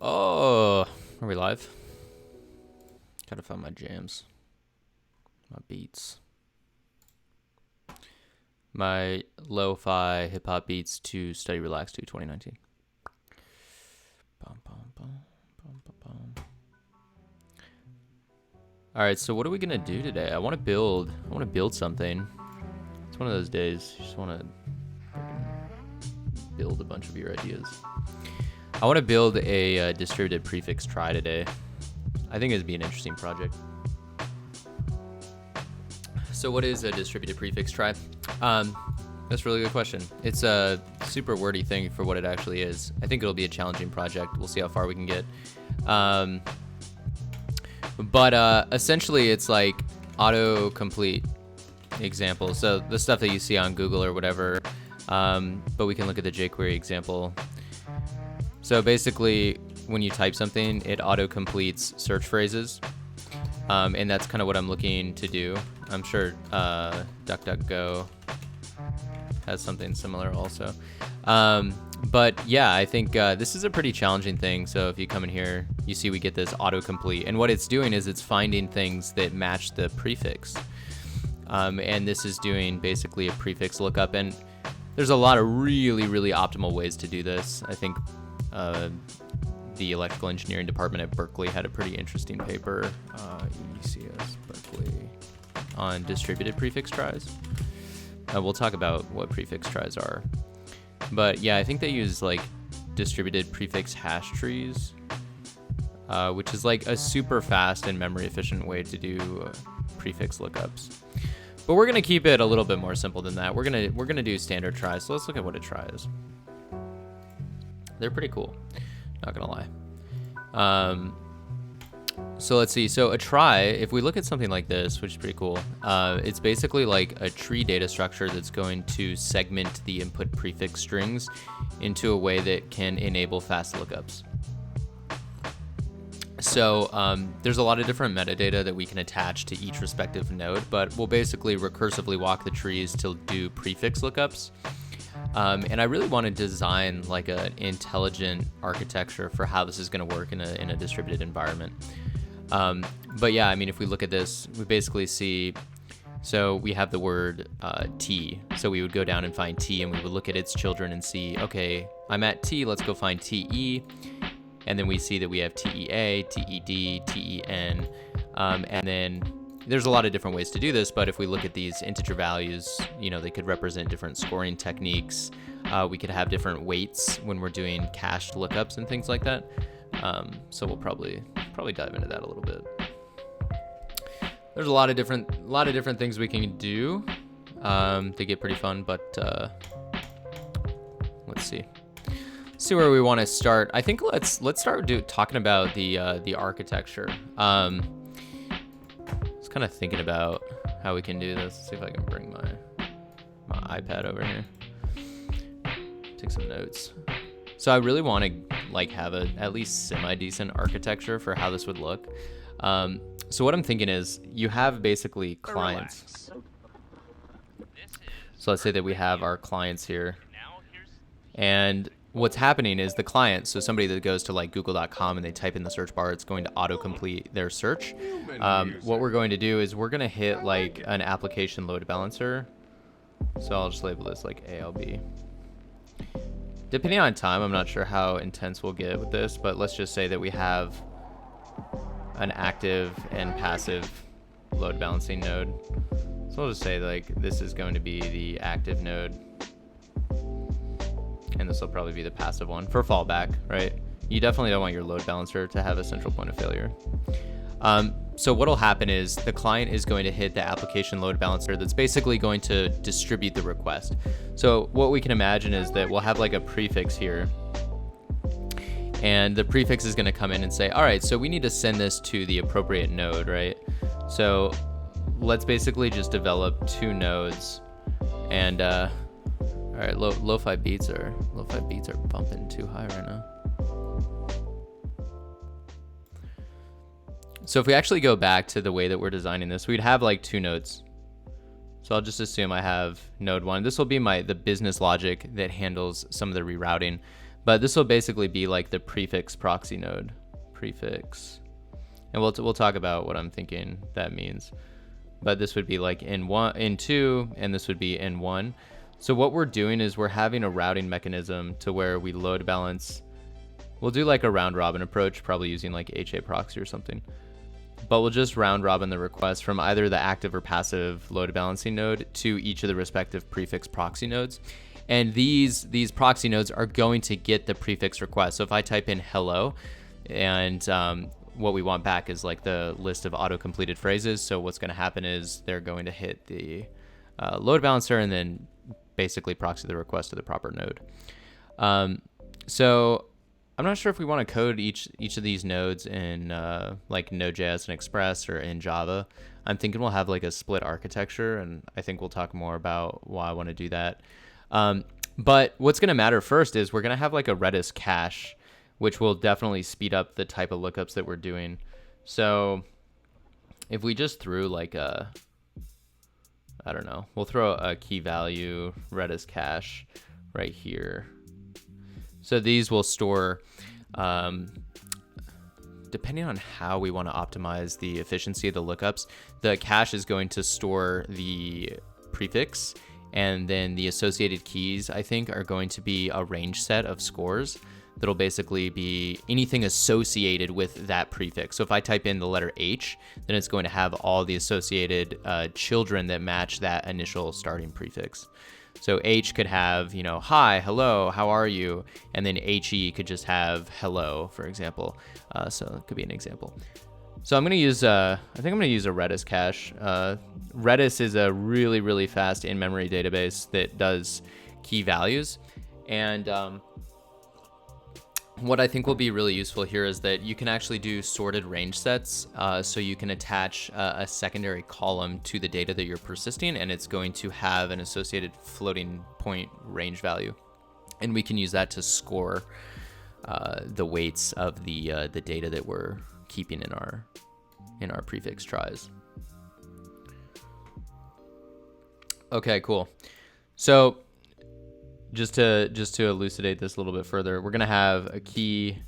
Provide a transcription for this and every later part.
Oh, are we live? Gotta find my jams, my beats, my lo-fi hip-hop beats to study relax to 2019. Bum, bum, bum, bum, bum, bum. All right, so what are we gonna do today? I want to build something. It's one of those days. You just want to build a bunch of your ideas. I want to build a distributed prefix trie today. I think it'd be an interesting project. So what is a distributed prefix trie? That's a really good question. It's a super wordy thing for what it actually is. I think it'll be a challenging project. We'll see how far we can get. But essentially it's like autocomplete example. So the stuff that you see on Google or whatever, but we can look at the jQuery example. So basically, when you type something, it auto-completes search phrases, and that's kind of what I'm looking to do. I'm sure DuckDuckGo has something similar also. But yeah, I think this is a pretty challenging thing. So if you come in here, you see we get this autocomplete, and what it's doing is it's finding things that match the prefix. And this is doing basically a prefix lookup, and there's a lot of really, really optimal ways to do this. I think the electrical engineering department at Berkeley had a pretty interesting paper, ECS Berkeley, on distributed prefix tries. We'll talk about what prefix tries are. But yeah, I think they use like distributed prefix hash trees, which is like a super fast and memory efficient way to do prefix lookups. But we're gonna keep it a little bit more simple than that. We're gonna do standard tries. So let's look at what a trie is. They're pretty cool, not gonna lie. So let's see. So a trie, if we look at something like this, which is pretty cool, it's basically like a tree data structure that's going to segment the input prefix strings into a way that can enable fast lookups. So there's a lot of different metadata that we can attach to each respective node, but we'll basically recursively walk the trees to do prefix lookups. And I really want to design like an intelligent architecture for how this is going to work in a distributed environment. But yeah, I mean, if we look at this, we basically see, so we have the word T. So we would go down and find T, and we would look at its children and see, okay, I'm at T, let's go find TE. And then we see that we have TEA, TED, TEN, and then there's a lot of different ways to do this, but if we look at these integer values, you know, they could represent different scoring techniques. We could have different weights when we're doing cached lookups and things like that. So we'll probably dive into that a little bit. There's a lot of different things we can do. They get pretty fun, but let's see. See where we want to start. I think let's start talking about the architecture. Kind of thinking about how we can do this. Let's see if I can bring my iPad over here. Take some notes. So I really want to like have a at least semi-decent architecture for how this would look. So what I'm thinking is you have basically clients. So let's say that we have our clients here, and what's happening is the client, so somebody that goes to like google.com and they type in the search bar, it's going to autocomplete their search. What we're going to do is we're going to hit like an application load balancer. So I'll just label this like ALB. Depending on time, I'm not sure how intense we'll get with this, but let's just say that we have an active and passive load balancing node. So I'll just say like this is going to be the active node, and this will probably be the passive one for fallback, right? You definitely don't want your load balancer to have a central point of failure. So what'll happen is the client is going to hit the application load balancer that's basically going to distribute the request. So what we can imagine is that we'll have like a prefix here, and the prefix is going to come in and say, all right, so we need to send this to the appropriate node, right? So let's basically just develop two nodes, and all right, lo-fi beats are bumping too high right now. So if we actually go back to the way that we're designing this, we'd have like two nodes. So I'll just assume I have node one. This will be the business logic that handles some of the rerouting. But this will basically be like the prefix proxy node. Prefix. And we'll talk about what I'm thinking that means. But this would be like in 2, and this would be in 1. So what we're doing is we're having a routing mechanism to where we load balance. We'll do like a round robin approach, probably using like HA proxy or something. But we'll just round robin the request from either the active or passive load balancing node to each of the respective prefix proxy nodes. And these proxy nodes are going to get the prefix request. So if I type in hello, and what we want back is like the list of auto-completed phrases. So what's going to happen is they're going to hit the load balancer and then basically proxy the request to the proper node. So I'm not sure if we want to code each of these nodes in like Node.js and Express or in Java. I'm thinking we'll have like a split architecture, and I think we'll talk more about why I want to do that. But what's going to matter first is we're going to have like a Redis cache, which will definitely speed up the type of lookups that we're doing. So if we just threw like I don't know, we'll throw a key value Redis cache right here. So these will store, depending on how we want to optimize the efficiency of the lookups, the cache is going to store the prefix, and then the associated keys, I think, are going to be a range set of scores that'll basically be anything associated with that prefix. So if I type in the letter H, then it's going to have all the associated children that match that initial starting prefix. So H could have, you know, hi, hello, how are you? And then HE could just have hello, for example. So it could be an example. So I'm going to use, I think I'm going to use a Redis cache. Redis is a really, really fast in-memory database that does key values. And what I think will be really useful here is that you can actually do sorted range sets. So you can attach a secondary column to the data that you're persisting, and it's going to have an associated floating point range value. And we can use that to score the weights of the data that we're keeping in our prefix tries. Okay, cool. So just to elucidate this a little bit further, we're gonna have a key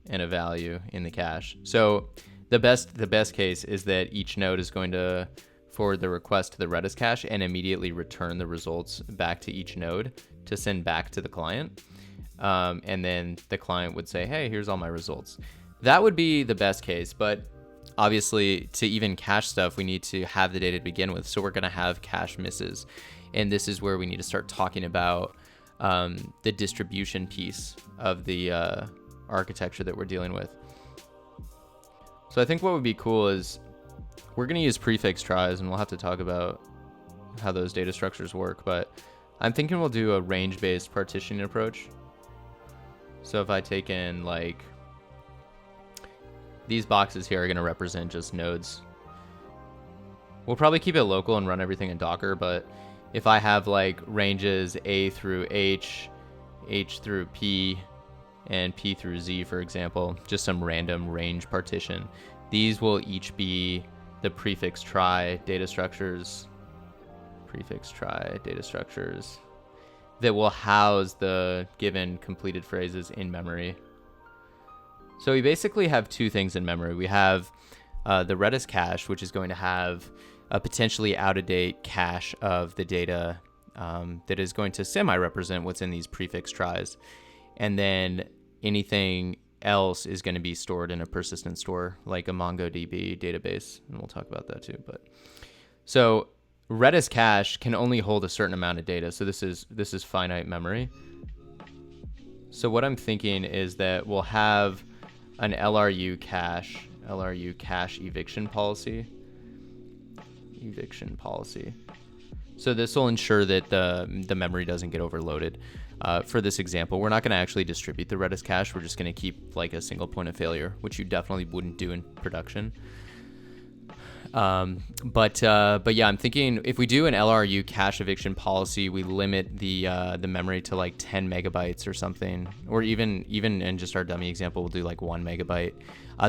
and a value in the cache. So the best case is that each node is going to forward the request to the Redis cache and immediately return the results back to each node to send back to the client. And then the client would say, hey, here's all my results. That would be the best case, but obviously to even cache stuff, we need to have the data to begin with. So we're going to have cache misses. And this is where we need to start talking about the distribution piece of the architecture that we're dealing with. So I think what would be cool is we're going to use prefix tries, and we'll have to talk about how those data structures work, but I'm thinking we'll do a range-based partitioning approach. So if I take in like these boxes here are going to represent just nodes. We'll probably keep it local and run everything in Docker, but if I have like ranges A through H, H through P, and P through Z, for example, just some random range partition, these will each be the prefix try data structures, that will house the given completed phrases in memory. So we basically have two things in memory. We have the Redis cache, which is going to have a potentially out-of-date cache of the data that is going to semi-represent what's in these prefix tries. And then anything else is going to be stored in a persistent store, like a MongoDB database. And we'll talk about that too. But so Redis cache can only hold a certain amount of data. So this is finite memory. So what I'm thinking is that we'll have an LRU cache eviction policy. So this will ensure that the memory doesn't get overloaded. For this example, we're not going to actually distribute the Redis cache. We're just going to keep like a single point of failure, which you definitely wouldn't do in production. But yeah, I'm thinking if we do an LRU cache eviction policy, we limit the memory to like 10 megabytes or something, or even in just our dummy example, we'll do like 1 megabyte.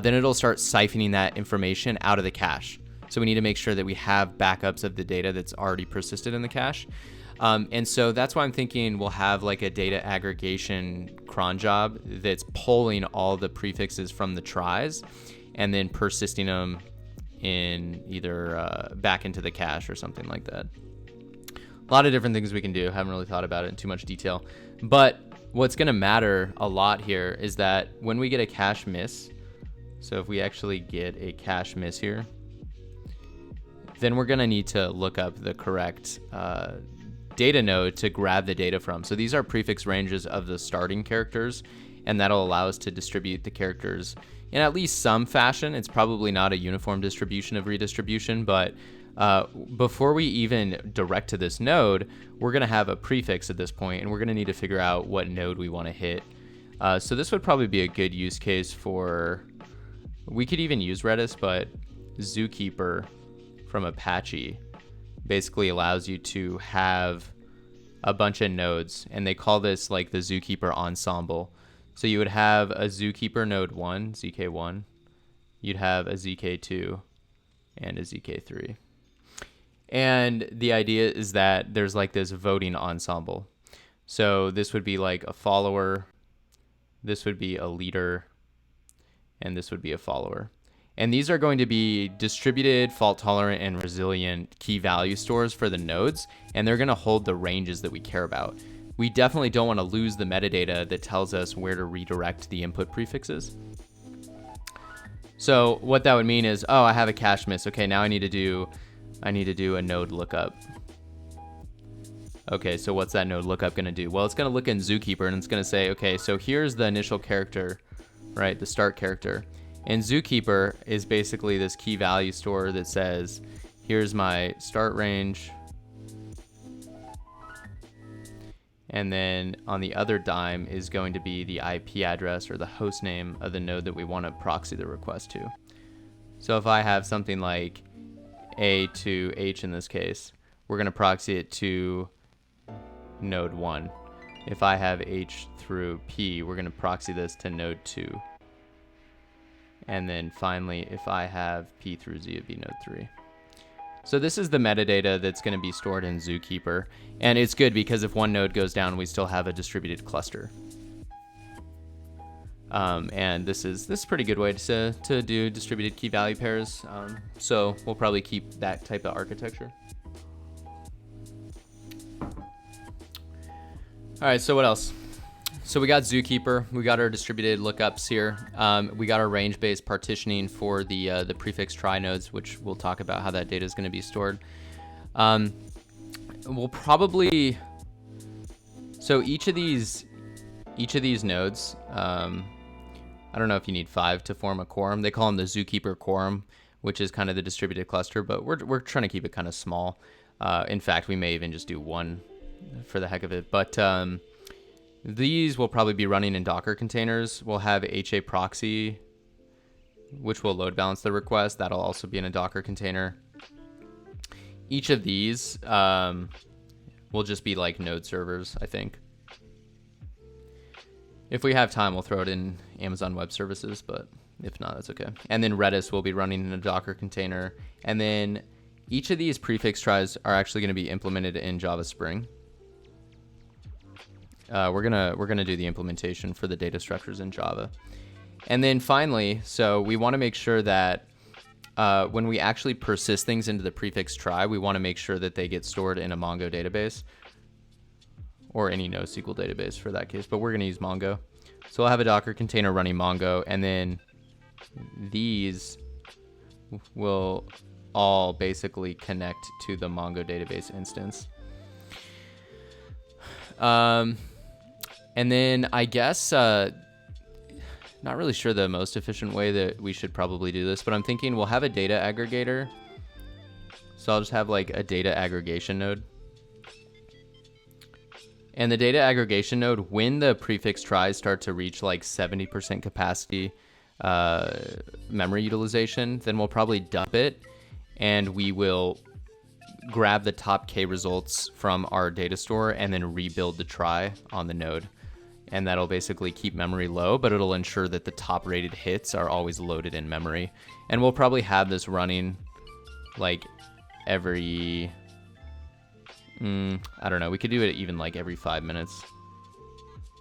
Then it'll start siphoning that information out of the cache. So we need to make sure that we have backups of the data that's already persisted in the cache. And so that's why I'm thinking we'll have like a data aggregation cron job that's pulling all the prefixes from the tries and then persisting them in either back into the cache or something like that. A lot of different things we can do. Haven't really thought about it in too much detail. But what's going to matter a lot here is that when we get a cache miss, so if we actually get a cache miss here, then we're going to need to look up the correct data node to grab the data from. So these are prefix ranges of the starting characters, and that'll allow us to distribute the characters in at least some fashion. It's probably not a uniform distribution of redistribution, but before we even direct to this node, we're going to have a prefix at this point, and we're going to need to figure out what node we want to hit. So this would probably be a good use case for, we could even use Redis, but Zookeeper from Apache basically allows you to have a bunch of nodes, and they call this like the Zookeeper ensemble. So you would have a Zookeeper node 1, ZK1, you'd have a ZK2, and a ZK3. And the idea is that there's like this voting ensemble. So this would be like a follower, this would be a leader, and this would be a follower. And these are going to be distributed, fault-tolerant, and resilient key value stores for the nodes, and they're going to hold the ranges that we care about. We definitely don't want to lose the metadata that tells us where to redirect the input prefixes. So what that would mean is, oh, I have a cache miss. Okay, now I need to do a node lookup. Okay, so what's that node lookup going to do? Well, it's going to look in Zookeeper, and it's going to say, okay, so here's the initial character, right, the start character. And Zookeeper is basically this key value store that says, here's my start range. And then on the other dime is going to be the IP address or the host name of the node that we want to proxy the request to. So if I have something like A to H in this case, we're going to proxy it to node 1. If I have H through P, we're going to proxy this to node 2. And then finally, if I have P through Z, it'd be node 3. So this is the metadata that's going to be stored in Zookeeper. And it's good because if one node goes down, we still have a distributed cluster. And this is a pretty good way to do distributed key value pairs. So we'll probably keep that type of architecture. All right, so what else? So we got Zookeeper, we got our distributed lookups here. We got our range-based partitioning for the prefix try nodes, which we'll talk about how that data is going to be stored. We'll probably, so each of these nodes, I don't know if you need 5 to form a quorum. They call them the Zookeeper quorum, which is kind of the distributed cluster, but we're trying to keep it kind of small. In fact, we may even just do 1 for the heck of it, but these will probably be running in Docker containers. We'll have HA proxy, which will load balance the request. That'll also be in a Docker container. Each of these will just be like node servers, I think. If we have time, we'll throw it in Amazon Web Services, but if not, that's okay. And then Redis will be running in a Docker container. And then each of these prefix tries are actually going to be implemented in Java Spring. We're gonna do the implementation for the data structures in Java. And then finally, so we want to make sure that when we actually persist things into the prefix try, we want to make sure that they get stored in a Mongo database or any NoSQL database for that case, but we're going to use Mongo. So we'll have a Docker container running Mongo, and then these will all basically connect to the Mongo database instance. And then I guess, not really sure the most efficient way that we should probably do this, but I'm thinking we'll have a data aggregator. So I'll just have like a data aggregation node. And the data aggregation node, when the prefix tries start to reach like 70% capacity memory utilization, then we'll probably dump it, and we will grab the top K results from our data store and then rebuild the try on the node. And that'll basically keep memory low, but it'll ensure that the top rated hits are always loaded in memory. And we'll probably have this running like every I don't know. We could do it even like every 5 minutes.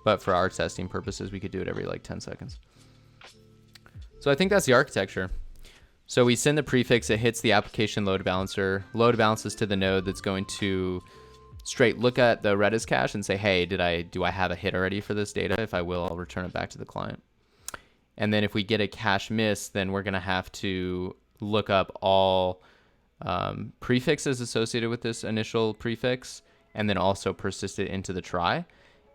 But for our testing purposes, we could do it every like 10 seconds. So I think that's the architecture. So we send the prefix, it hits the application load balancer, load balances to the node that's going to straight look at the Redis cache and say, hey, do I have a hit already for this data? If I will, I'll return it back to the client. And then if we get a cache miss, then we're going to have to look up all prefixes associated with this initial prefix, and then also persist it into the try.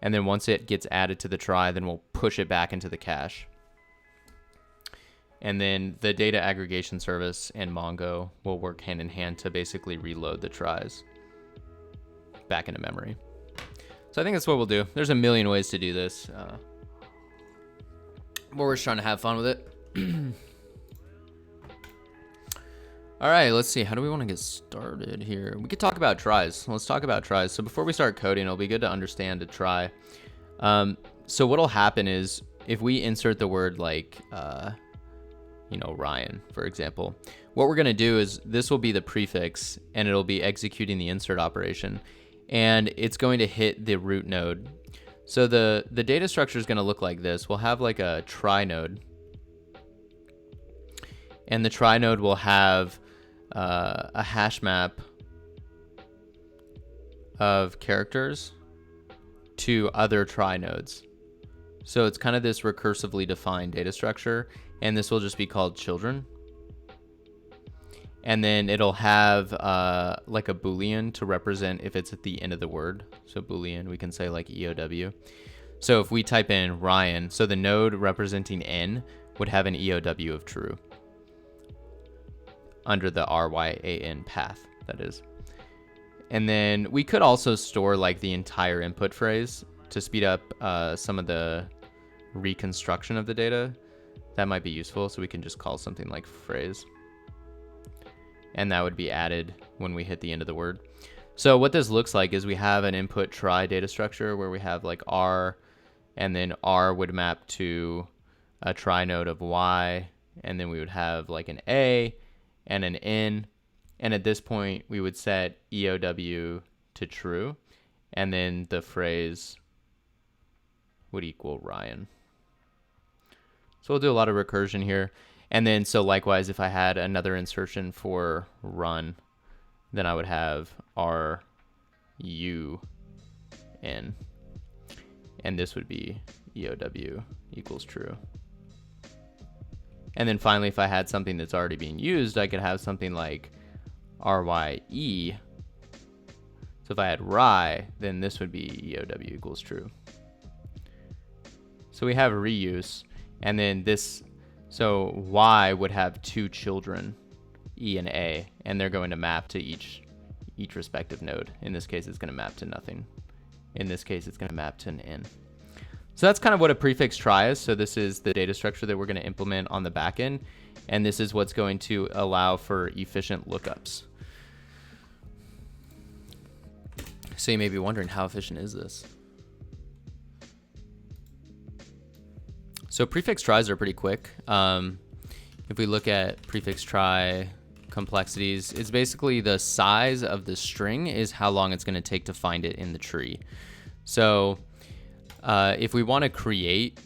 And then once it gets added to the try, then we'll push it back into the cache. And then the data aggregation service and Mongo will work hand in hand to basically reload the tries back into memory. So I think that's what we'll do. There's a million ways to do this. But we're just trying to have fun with it. All right, let's see. How do we want to get started here? We could talk about tries. Let's talk about tries. So before we start coding, it'll be good to understand a try. So what'll happen is if we insert the word like, Ryan, for example, what we're going to do is this will be the prefix and it'll be executing the insert operation, and it's going to hit the root node. So the data structure is going to look like this. We'll have like a try node, and the try node will have a hash map of characters to other try nodes. So it's kind of this recursively defined data structure, and this will just be called children. And then it'll have like a Boolean to represent if it's at the end of the word. So Boolean, we can say like EOW. So if we type in Ryan, so the node representing N would have an EOW of true under the RYAN path, that is. And then we could also store like the entire input phrase to speed up some of the reconstruction of the data. That might be useful. So we can just call something like phrase, and that would be added when we hit the end of the word. So what this looks like is we have an input try data structure where we have like R, and then R would map to a try node of Y, and then we would have like an A and an N. And at this point, we would set EOW to true, and then the phrase would equal Ryan. So we'll do a lot of recursion here. And then, so likewise, if I had another insertion for run, then I would have RUN, and this would be EOW equals true. And then finally, if I had something that's already being used, I could have something like RYE. So if I had Rye, then this would be EOW equals true. So we have reuse, and then this, so Y would have two children, E and A, and they're going to map to each respective node. In this case, it's going to map to nothing. In this case, it's going to map to an N. So that's kind of what a prefix try is. So this is the data structure that we're going to implement on the backend, and this is what's going to allow for efficient lookups. So you may be wondering, how efficient is this? So prefix tries are pretty quick. If we look at prefix try complexities, it's basically the size of the string is how long it's going to take to find it in the tree. So if we want to create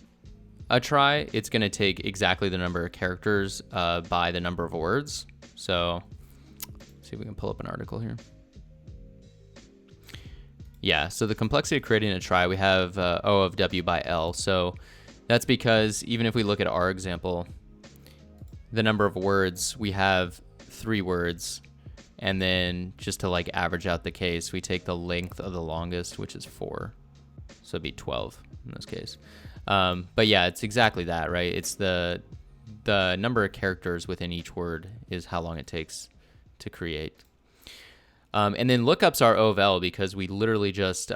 a try, it's going to take exactly the number of characters by the number of words. So let's see if we can pull up an article here. Yeah, so the complexity of creating a try, we have O of W by L. So that's because even if we look at our example, the number of words, we have 3 words. And then just to like average out the case, we take the length of the longest, which is 4. So it'd be 12 in this case. But yeah, it's exactly that, right? It's the number of characters within each word is how long it takes to create. And then lookups are O of L because we literally just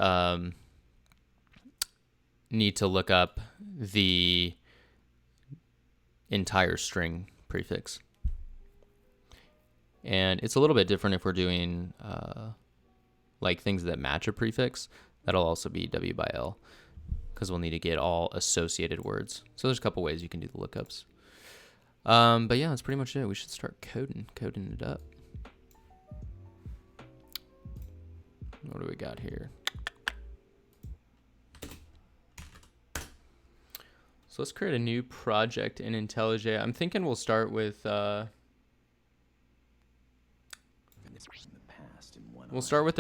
need to look up the entire string prefix. And it's a little bit different if we're doing like things that match a prefix. That'll also be W by L because we'll need to get all associated words. So there's a couple ways you can do the lookups. But yeah, that's pretty much it. We should start coding it up. What do we got here? So let's create a new project in IntelliJ. I'm thinking we'll start with the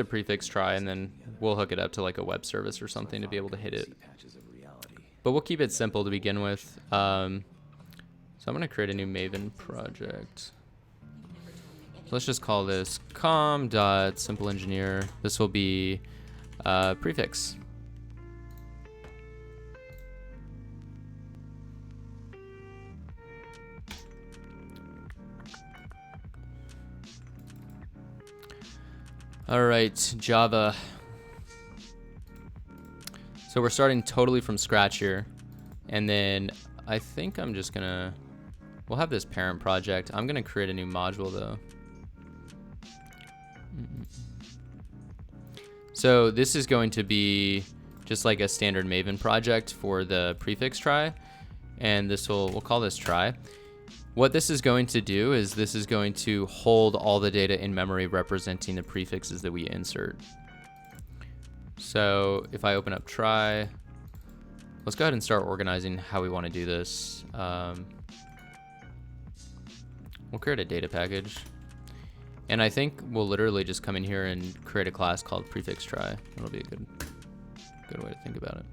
prefix try, and then we'll hook it up to like a web service or something to be able to hit it. But we'll keep it simple to begin with. So I'm gonna create a new Maven project. So let's just call this com.simpleengineer. This will be prefix. All right, Java. So we're starting totally from scratch here. And then I think I'm just gonna, we'll have this parent project. I'm gonna create a new module though. So this is going to be just like a standard Maven project for the prefix try. And this we'll call this try. What this is going to do is this is going to hold all the data in memory representing the prefixes that we insert. So if I open up try, let's go ahead and start organizing how we want to do this. We'll create a data package. And I think we'll literally just come in here and create a class called prefix try. That'll be a good way to think about it.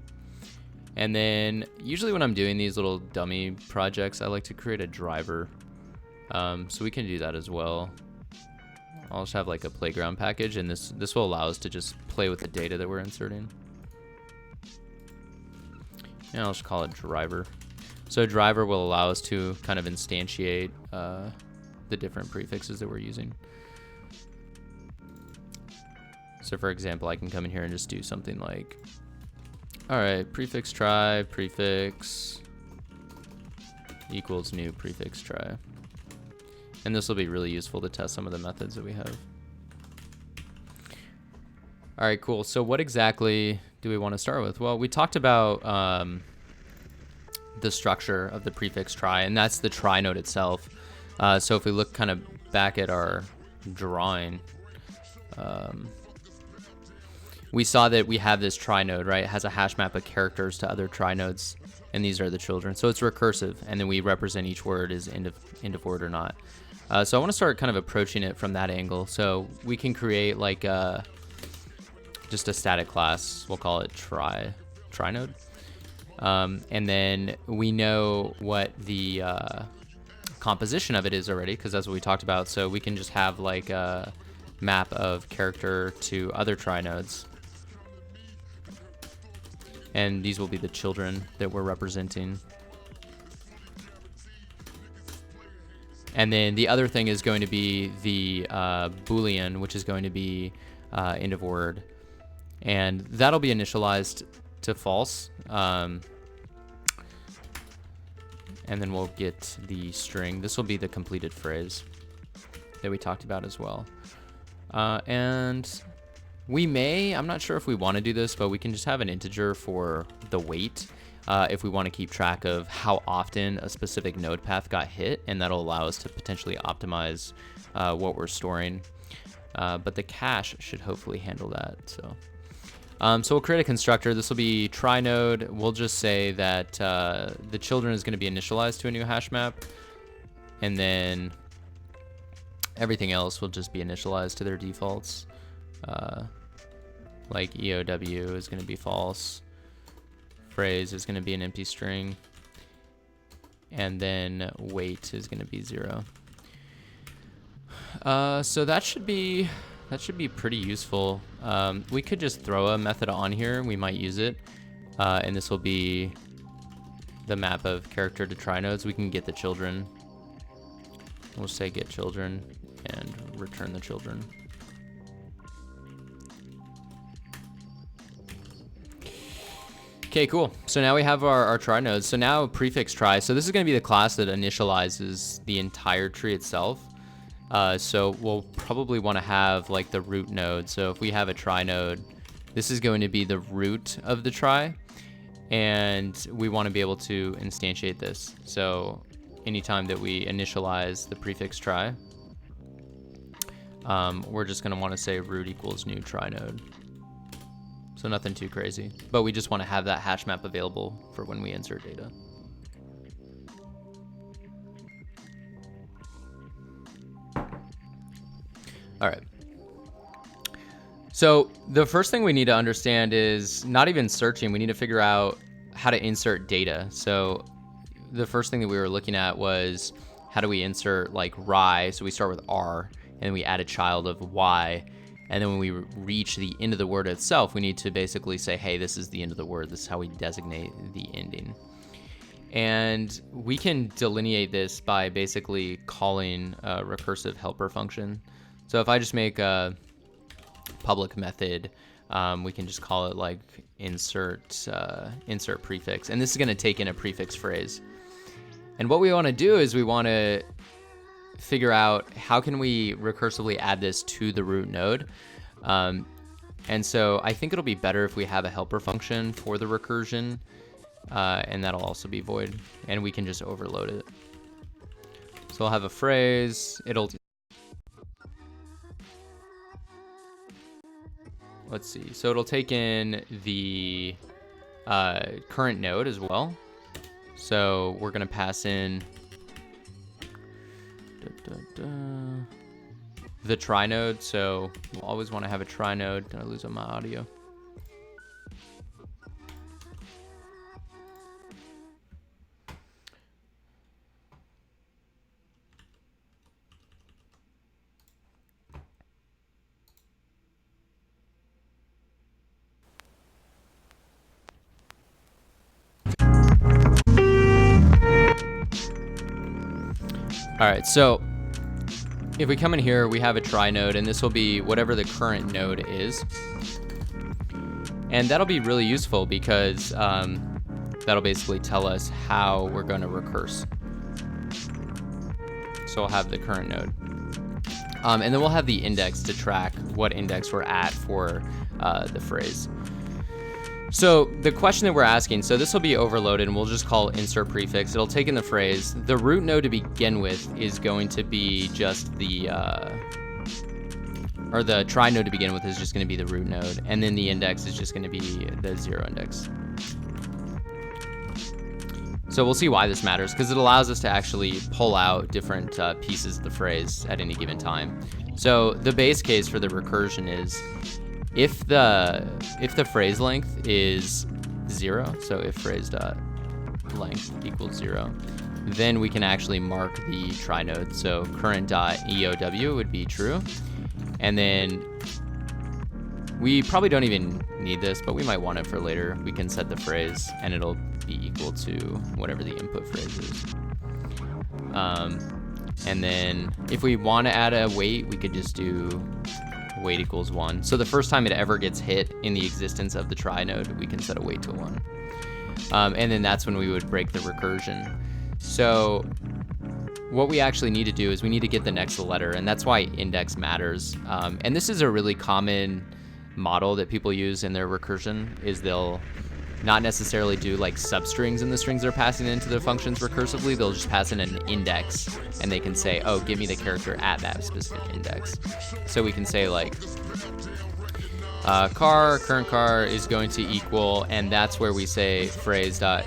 And then usually when I'm doing these little dummy projects, I like to create a driver. So we can do that as well. I'll just have like a playground package, and this will allow us to just play with the data that we're inserting. And I'll just call it driver. So driver will allow us to kind of instantiate the different prefixes that we're using. So for example, I can come in here and just do something like, all right, prefix try, prefix equals new prefix try. And this will be really useful to test some of the methods that we have. All right, cool. So what exactly do we want to start with? Well, we talked about the structure of the prefix try, and that's the try node itself. So if we look kind of back at our drawing, we saw that we have this try node, right? It has a hash map of characters to other try nodes, and these are the children. So it's recursive, and then we represent each word as end of word or not. So I want to start kind of approaching it from that angle. So we can create like just a static class. We'll call it try node. And then we know what the composition of it is already, because that's what we talked about. So we can just have like a map of character to other try nodes. And these will be the children that we're representing. And then the other thing is going to be the Boolean, which is going to be end of word. And that'll be initialized to false. And then we'll get the string. This will be the completed phrase that we talked about as well. And we may, I'm not sure if we want to do this, but we can just have an integer for the weight if we want to keep track of how often a specific node path got hit, and that'll allow us to potentially optimize what we're storing. But the cache should hopefully handle that. So we'll create a constructor. This will be try node. We'll just say that the children is going to be initialized to a new hash map, and then everything else will just be initialized to their defaults. Like EOW is going to be false. Phrase is going to be an empty string. And then weight is going to be 0. So that should be pretty useful. We could just throw a method on here. We might use it. And this will be the map of character to try nodes. We can get the children. We'll say get children and return the children. Okay, cool. So now we have our try nodes. So now prefix try. So this is going to be the class that initializes the entire tree itself. So we'll probably want to have like the root node. So if we have a try node, this is going to be the root of the try. And we want to be able to instantiate this. So anytime that we initialize the prefix try, we're just going to want to say root equals new try node. So nothing too crazy, but we just want to have that hash map available for when we insert data. All right. So the first thing we need to understand is not even searching. We need to figure out how to insert data. So the first thing that we were looking at was how do we insert like rye? So we start with R and we add a child of Y. And then when we reach the end of the word itself, we need to basically say, hey, this is the end of the word. This is how we designate the ending. And we can delineate this by basically calling a recursive helper function. So if I just make a public method, we can just call it like insert prefix. And this is going to take in a prefix phrase. And what we want to do is we want to figure out how can we recursively add this to the root node. And so I think it'll be better if we have a helper function for the recursion, and that'll also be void, and we can just overload it. So I'll have a phrase. Let's see. So it'll take in the current node as well. So we're going to pass in the try node. So we'll always want to have a try node. Did I lose on my audio? All right, so if we come in here, we have a try node, and this will be whatever the current node is. And that'll be really useful because that'll basically tell us how we're going to recurse. So we'll have the current node. And then we'll have the index to track what index we're at for the phrase. So the question that we're asking, so this will be overloaded and we'll just call insert prefix. It'll take in the phrase. The root node to begin with is going to be just the, or the try node to begin with is just going to be the root node. And then the index is just going to be the 0 index. So we'll see why this matters, because it allows us to actually pull out different pieces of the phrase at any given time. So the base case for the recursion is if the phrase length is 0, so if phrase dot length equals 0, then we can actually mark the try node. So current dot EOW would be true, and then we probably don't even need this, but we might want it for later. We can set the phrase, and it'll be equal to whatever the input phrase is. And then if we want to add a weight, we could just do weight equals 1. So the first time it ever gets hit in the existence of the try node, we can set a weight to 1. And then that's when we would break the recursion. So what we actually need to do is we need to get the next letter, and that's why index matters. And this is a really common model that people use in their recursion, is they'll not necessarily do like substrings in the strings they're passing into the functions recursively. They'll just pass in an index, and they can say, oh, give me the character at that specific index. So we can say like current car is going to equal, and that's where we say phrase dot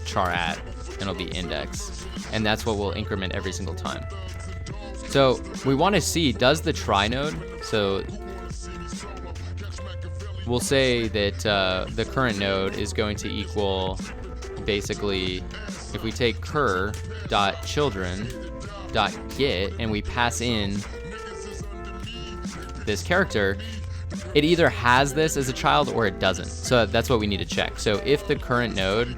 char at, and it'll be index, and that's what we'll increment every single time. So we want to see, does the try node, so we'll say that the current node is going to equal, basically, if we take cur.children.get and we pass in this character, it either has this as a child or it doesn't. So that's what we need to check. So if the current node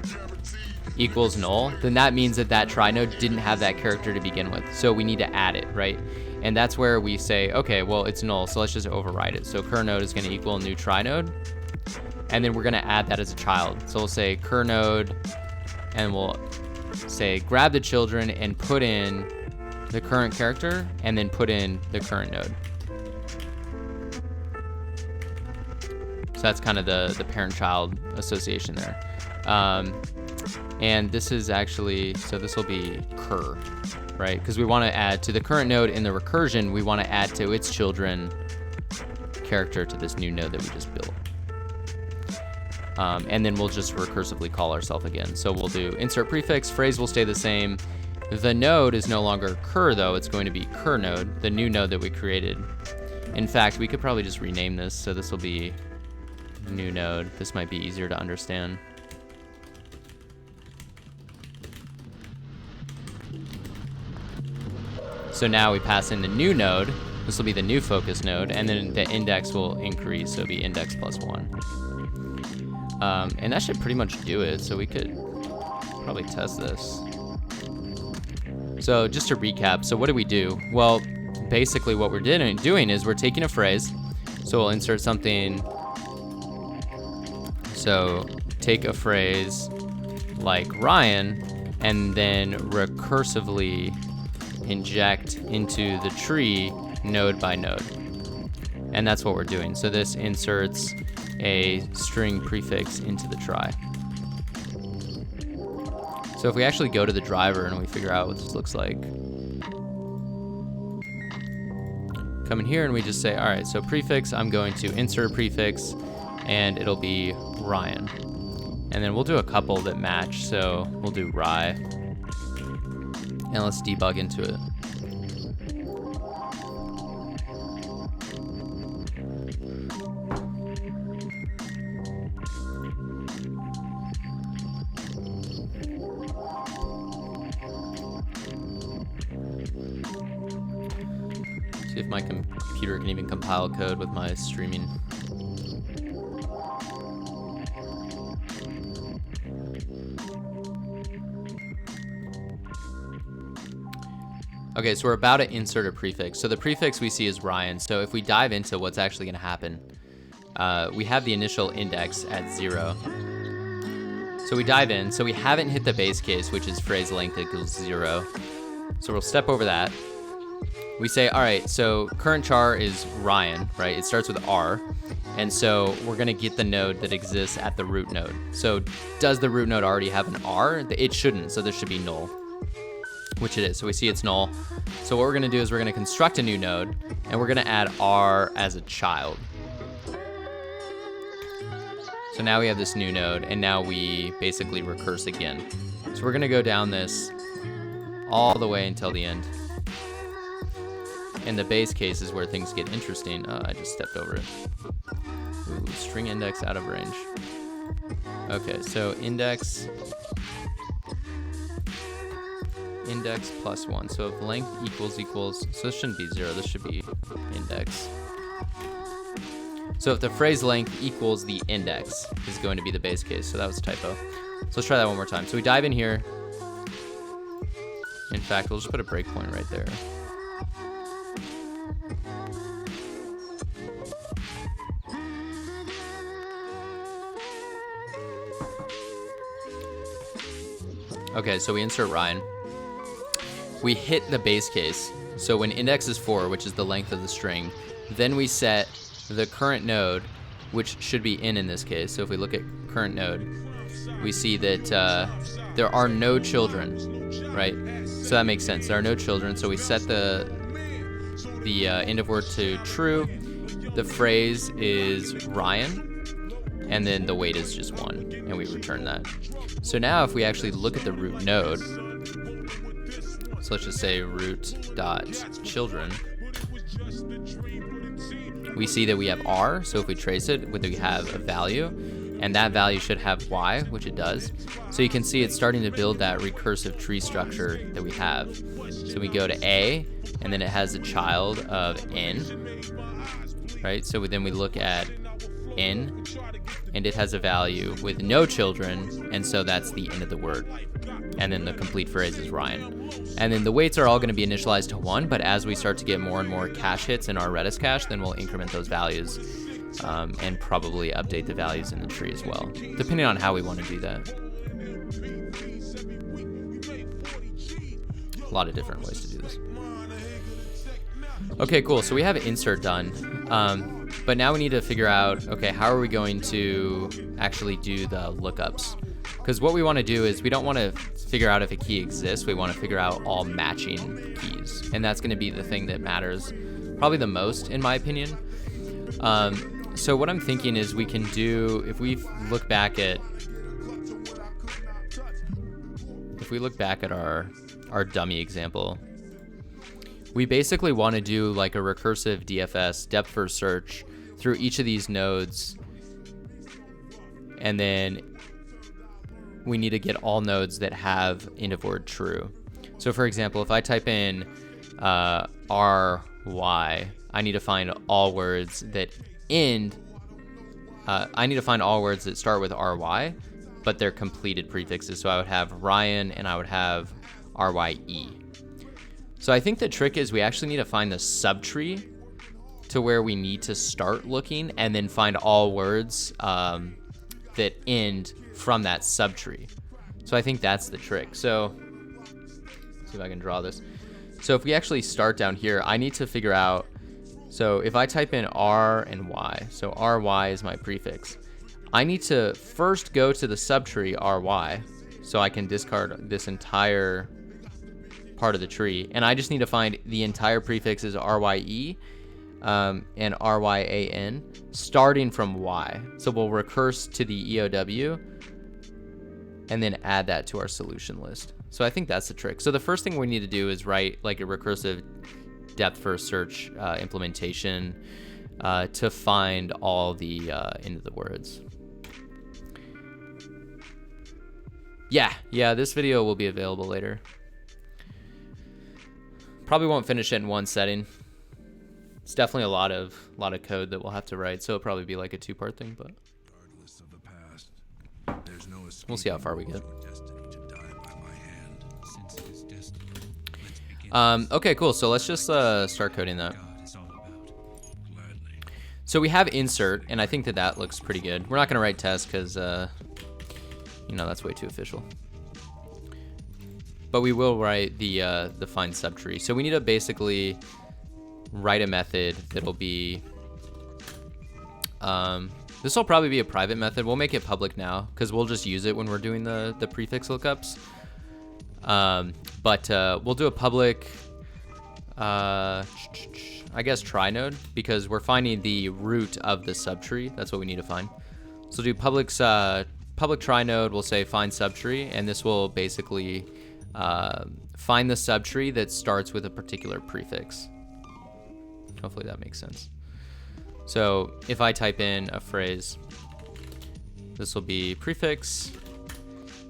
equals null, then that means that that try node didn't have that character to begin with. So we need to add it, right? And that's where we say, okay, well, it's null, so let's just override it. So cur node is going to equal new try node, and then we're going to add that as a child. So we'll say cur node, and we'll say grab the children and put in the current character, and then put in the current node. So that's kind of the parent-child association there. And this is actually, so this will be cur, right? Because we want to add to the current node in the recursion, we want to add to its children character to this new node that we just built. And then we'll just recursively call ourselves again. So we'll do insert prefix, phrase will stay the same. The node is no longer cur though, it's going to be cur node, the new node that we created. In fact, we could probably just rename this, so this will be new node. This might be easier to understand. So now we pass in the new node, this will be the new focus node, and then the index will increase, so it'll be index plus 1. And that should pretty much do it, so we could probably test this. So just to recap, so what do we do? Well, basically what we're doing is we're taking a phrase, so we'll insert something. So take a phrase like Ryan, and then recursively inject into the tree node by node. And that's what we're doing. So this inserts a string prefix into the try. So if we actually go to the driver and we figure out what this looks like, come in here and we just say, all right, so prefix, I'm going to insert a prefix, and it'll be Ryan. And then we'll do a couple that match, so we'll do Rye. And let's debug into it. See if my computer can even compile code with my streaming. Okay, so we're about to insert a prefix. So the prefix we see is Ryan. So if we dive into what's actually going to happen, we have the initial index at 0. So we dive in. So we haven't hit the base case, which is phrase length equals 0. So we'll step over that. We say, all right, so current char is Ryan, right? It starts with R. And so we're going to get the node that exists at the root node. So does the root node already have an R? It shouldn't, so this should be null, which it is. So we see it's null. So what we're going to do is we're going to construct a new node, and we're going to add R as a child. So now we have this new node, and now we basically recurse again. So we're going to go down this all the way until the end. And the base case is where things get interesting. Oh, I just stepped over it. Ooh, string index out of range. Okay, so index plus 1. So if length equals, so this shouldn't be 0, this should be index. So if the phrase length equals the index is going to be the base case. So that was a typo. So let's try that one more time. So we dive in here. In fact, we'll just put a breakpoint right there. Okay, so we insert Ryan. We hit the base case. So when index is 4, which is the length of the string, then we set the current node, which should be in this case. So if we look at current node, we see that there are no children, right? So that makes sense. There are no children. So we set the end of word to true. The phrase is Ryan. And then the weight is just 1, and we return that. So now if we actually look at the root node, so let's just say root.children, we see that we have R, so if we trace it, we have a value, and that value should have Y, which it does. So you can see it's starting to build that recursive tree structure that we have. So we go to A, and then it has a child of N, right? So then we look at N, and it has a value with no children, and so that's the end of the word. And then the complete phrase is Ryan. And then the weights are all going to be initialized to 1, but as we start to get more and more cache hits in our Redis cache, then we'll increment those values and probably update the values in the tree as well, depending on how we want to do that. A lot of different ways to do this. Okay, cool. So we have insert done. But now we need to figure out, okay, how are we going to actually do the lookups? Because what we want to do is we don't want to figure out if a key exists. We want to figure out all matching keys. And that's going to be the thing that matters probably the most, in my opinion. So what I'm thinking is we can do, if we look back at our dummy example, we basically want to do like a recursive DFS, depth first search, through each of these nodes, and then we need to get all nodes that have end of word true. So for example, if I type in RY, I need to find all words that start with RY, but they're completed prefixes. So I would have Ryan and I would have RYE. So I think the trick is we actually need to find the subtree to where we need to start looking, and then find all words that end from that subtree. So I think that's the trick. So let's see if I can draw this. So if we actually start down here, I need to figure out, so if I type in R and Y, so RY is my prefix, I need to first go to the subtree RY so I can discard this entire part of the tree, and I just need to find the entire prefixes RYE and RYAN starting from Y. So we'll recurse to the EOW and then add that to our solution list. So I think that's the trick. So the first thing we need to do is write like a recursive depth first search implementation to find all the end of the words. Yeah, this video will be available later. Probably won't finish it in one setting. It's definitely a lot of code that we'll have to write, so it'll probably be like a two-part thing, but we'll see how far we get. Okay, cool. So let's just start coding that. So we have insert, and I think that looks pretty good. We're not going to write test because, that's way too official. But we will write the find subtree. So we need to basically write a method that'll be, this will probably be a private method. We'll make it public now because we'll just use it when we're doing the prefix lookups. But we'll do a public, I guess, try node, because we're finding the root of the subtree. That's what we need to find. So do public try node. We'll say find subtree, and this will basically find the subtree that starts with a particular prefix. Hopefully that makes sense. So if I type in a phrase, this will be prefix,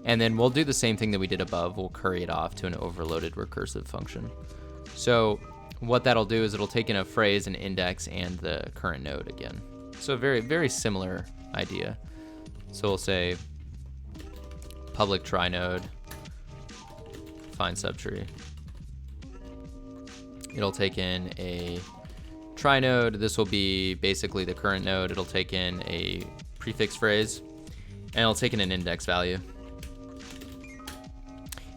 and then we'll do the same thing that we did above. We'll curry it off to an overloaded recursive function. So what that'll do is it'll take in a phrase, an index, and the current node again. So very, very similar idea. So we'll say public try node, find subtree. It'll take in a try node. This will be basically the current node. It'll take in a prefix phrase, and it'll take in an index value.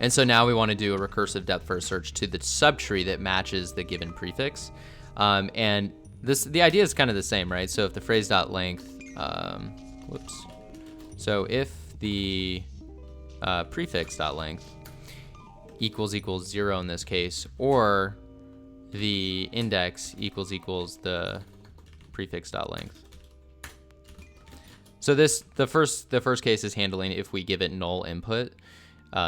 And so now we want to do a recursive depth first search to the subtree that matches the given prefix. And the idea is kind of the same, right? So if the phrase.length, so if the prefix.length equals 0 in this case, or the index equals the prefix.length. So the first case is handling if we give it null input.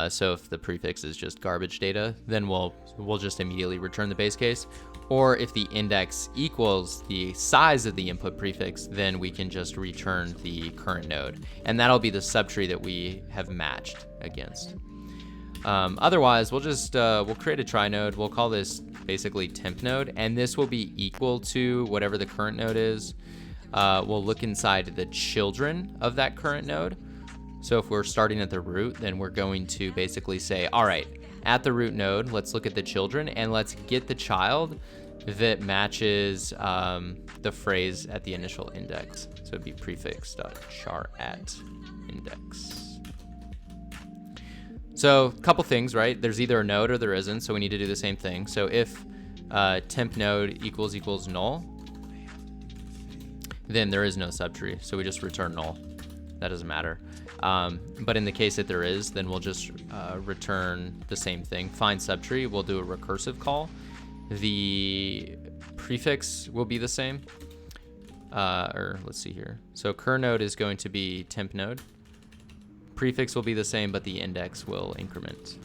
So if the prefix is just garbage data, then we'll just immediately return the base case. Or if the index equals the size of the input prefix, then we can just return the current node. And that'll be the subtree that we have matched against. Otherwise, we'll create a try node. We'll call this basically temp node, and this will be equal to whatever the current node is. We'll look inside the children of that current node. So if we're starting at the root, then we're going to basically say, all right, at the root node, let's look at the children and let's get the child that matches the phrase at the initial index. So it'd be prefix.char at index. So a couple things, right? There's either a node or there isn't, so we need to do the same thing. So if temp node equals null, then there is no subtree, so we just return null. That doesn't matter. But in the case that there is, then we'll just return the same thing. Find subtree, we'll do a recursive call. The prefix will be the same. or let's see here. So cur node is going to be temp node. Prefix will be the same, but the index will increment.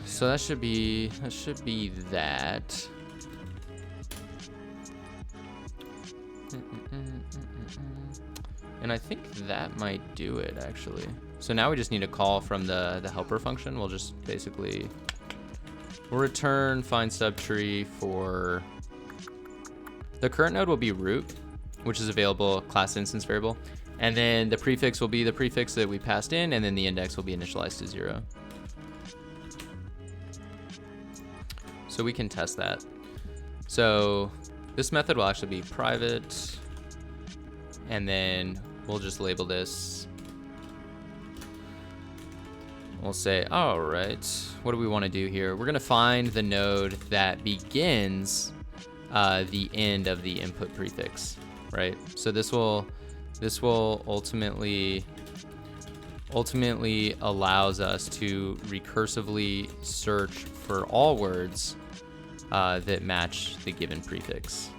So that should be that. And I think that might do it actually. So now we just need a call from the helper function. We'll just basically, we'll return find subtree for the current node will be root, which is available class instance variable. And then the prefix will be the prefix that we passed in, and then the index will be initialized to 0. So we can test that. So this method will actually be private, and then we'll just label this. We'll say, all right, what do we want to do here? We're going to find the node that begins the end of the input prefix, right? So this will ultimately allows us to recursively search for all words that match the given prefix.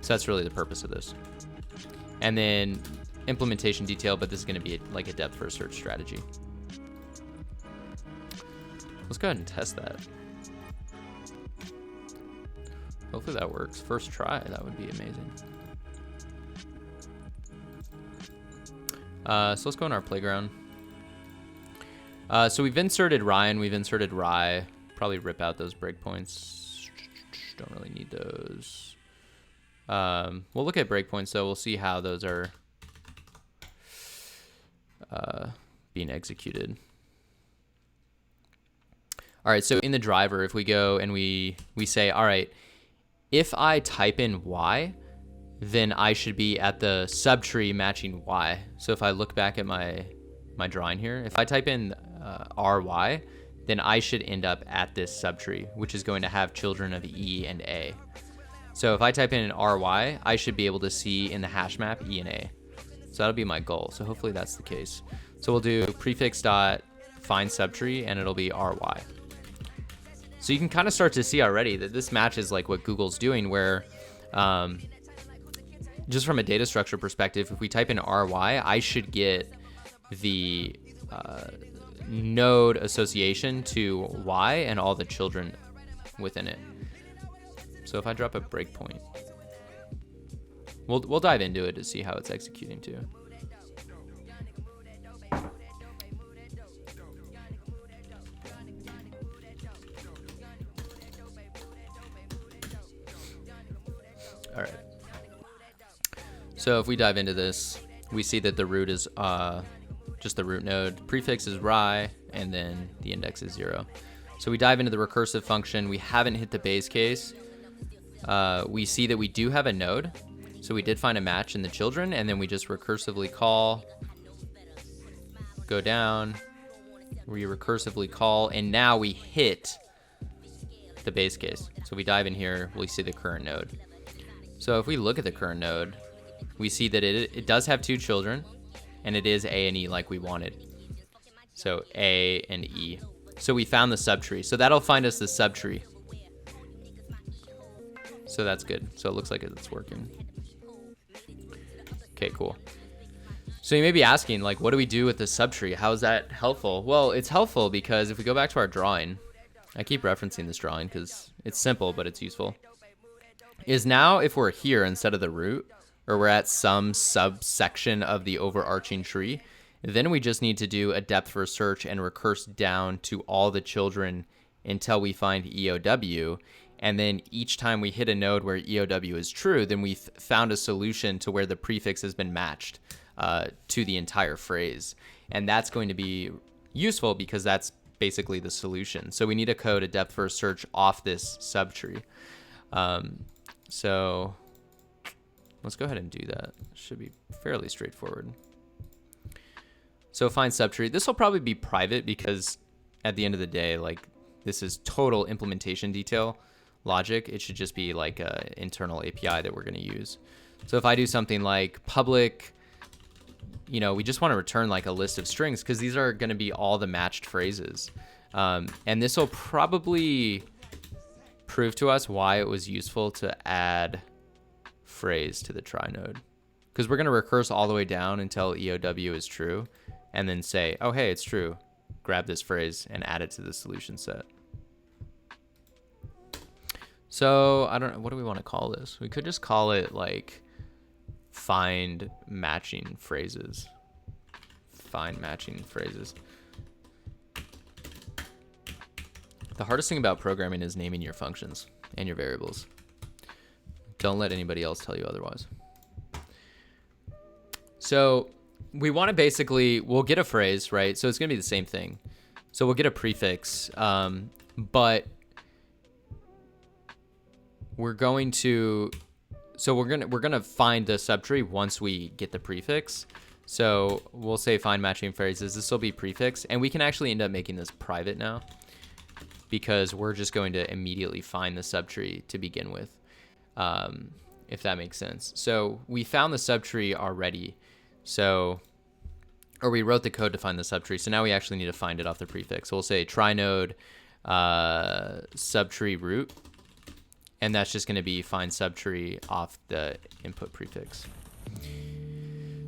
So that's really the purpose of this. And then implementation detail, but this is going to be like a depth first search strategy. Let's go ahead and test that. Hopefully that works. First try, that would be amazing. So let's go in our playground. So we've inserted Ryan, we've inserted Rye. Probably rip out those breakpoints. Don't really need those. We'll look at breakpoints, so we'll see how those are being executed. All right, so in the driver, if we go and we say, all right, if I type in Y, then I should be at the subtree matching Y. So if I look back at my drawing here, if I type in RY, then I should end up at this subtree, which is going to have children of E and A. So if I type in RY, I should be able to see in the hash map E and A. So that'll be my goal. So hopefully that's the case. So we'll do prefix dot find subtree, and it'll be RY. So you can kind of start to see already that this matches like what Google's doing, where just from a data structure perspective, if we type in RY, I should get the node association to Y and all the children within it. So if I drop a breakpoint, we'll dive into it to see how it's executing too. All right. So if we dive into this, we see that the root is just the root node. Prefix is Rye, and then the index is 0. So we dive into the recursive function. We haven't hit the base case. We see that we do have a node. So we did find a match in the children, and then we just recursively call, go down, we recursively call, and now we hit the base case. So we dive in here, we see the current node. So if we look at the current node, we see that it does have 2 children, and it is A and E like we wanted. So A and E. So we found the subtree. So that'll find us the subtree. So that's good. So it looks like it's working. Okay, cool. So you may be asking, like, what do we do with the subtree? How is that helpful? Well, it's helpful because if we go back to our drawing, I keep referencing this drawing because it's simple, but it's useful. Is now if we're here instead of the root, or we're at some subsection of the overarching tree, then we just need to do a depth first search and recurse down to all the children until we find EOW. And then each time we hit a node where EOW is true, then we've found a solution to where the prefix has been matched to the entire phrase. And that's going to be useful because that's basically the solution. So we need to code a depth first search off this subtree. So let's go ahead and do that. Should be fairly straightforward. So find subtree. This will probably be private because at the end of the day, like, this is total implementation detail logic. It should just be like an internal API that we're going to use. So if I do something like public, you know, we just want to return like a list of strings because these are going to be all the matched phrases. And this will probably prove to us why it was useful to add phrase to the try node. Because we're going to recurse all the way down until EOW is true, and then say, oh, hey, it's true. Grab this phrase and add it to the solution set. So I don't know, what do we want to call this? We could just call it like find matching phrases. Find matching phrases. The hardest thing about programming is naming your functions and your variables. Don't let anybody else tell you otherwise. So we want to basically, we'll get a phrase, right? So it's going to be the same thing. So we'll get a prefix, but we're going to find the subtree once we get the prefix. So we'll say find matching phrases. This will be prefix, and we can actually end up making this private now because we're just going to immediately find the subtree to begin with, if that makes sense. So we found the subtree already. Or we wrote the code to find the subtree. So now we actually need to find it off the prefix. So we'll say try node subtree root. And that's just going to be find subtree off the input prefix.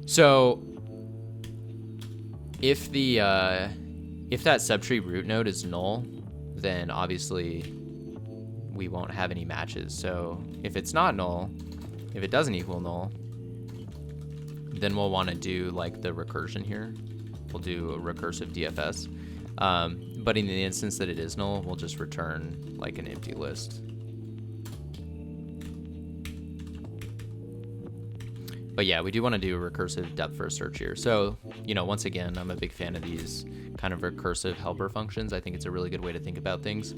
So if that subtree root node is null, then obviously we won't have any matches. So if it's not null, if it doesn't equal null, then we'll want to do like the recursion here. We'll do a recursive DFS. But in the instance that it is null, we'll just return like an empty list. But yeah, we do want to do a recursive depth first search here. So, once again, I'm a big fan of these kind of recursive helper functions. I think it's a really good way to think about things.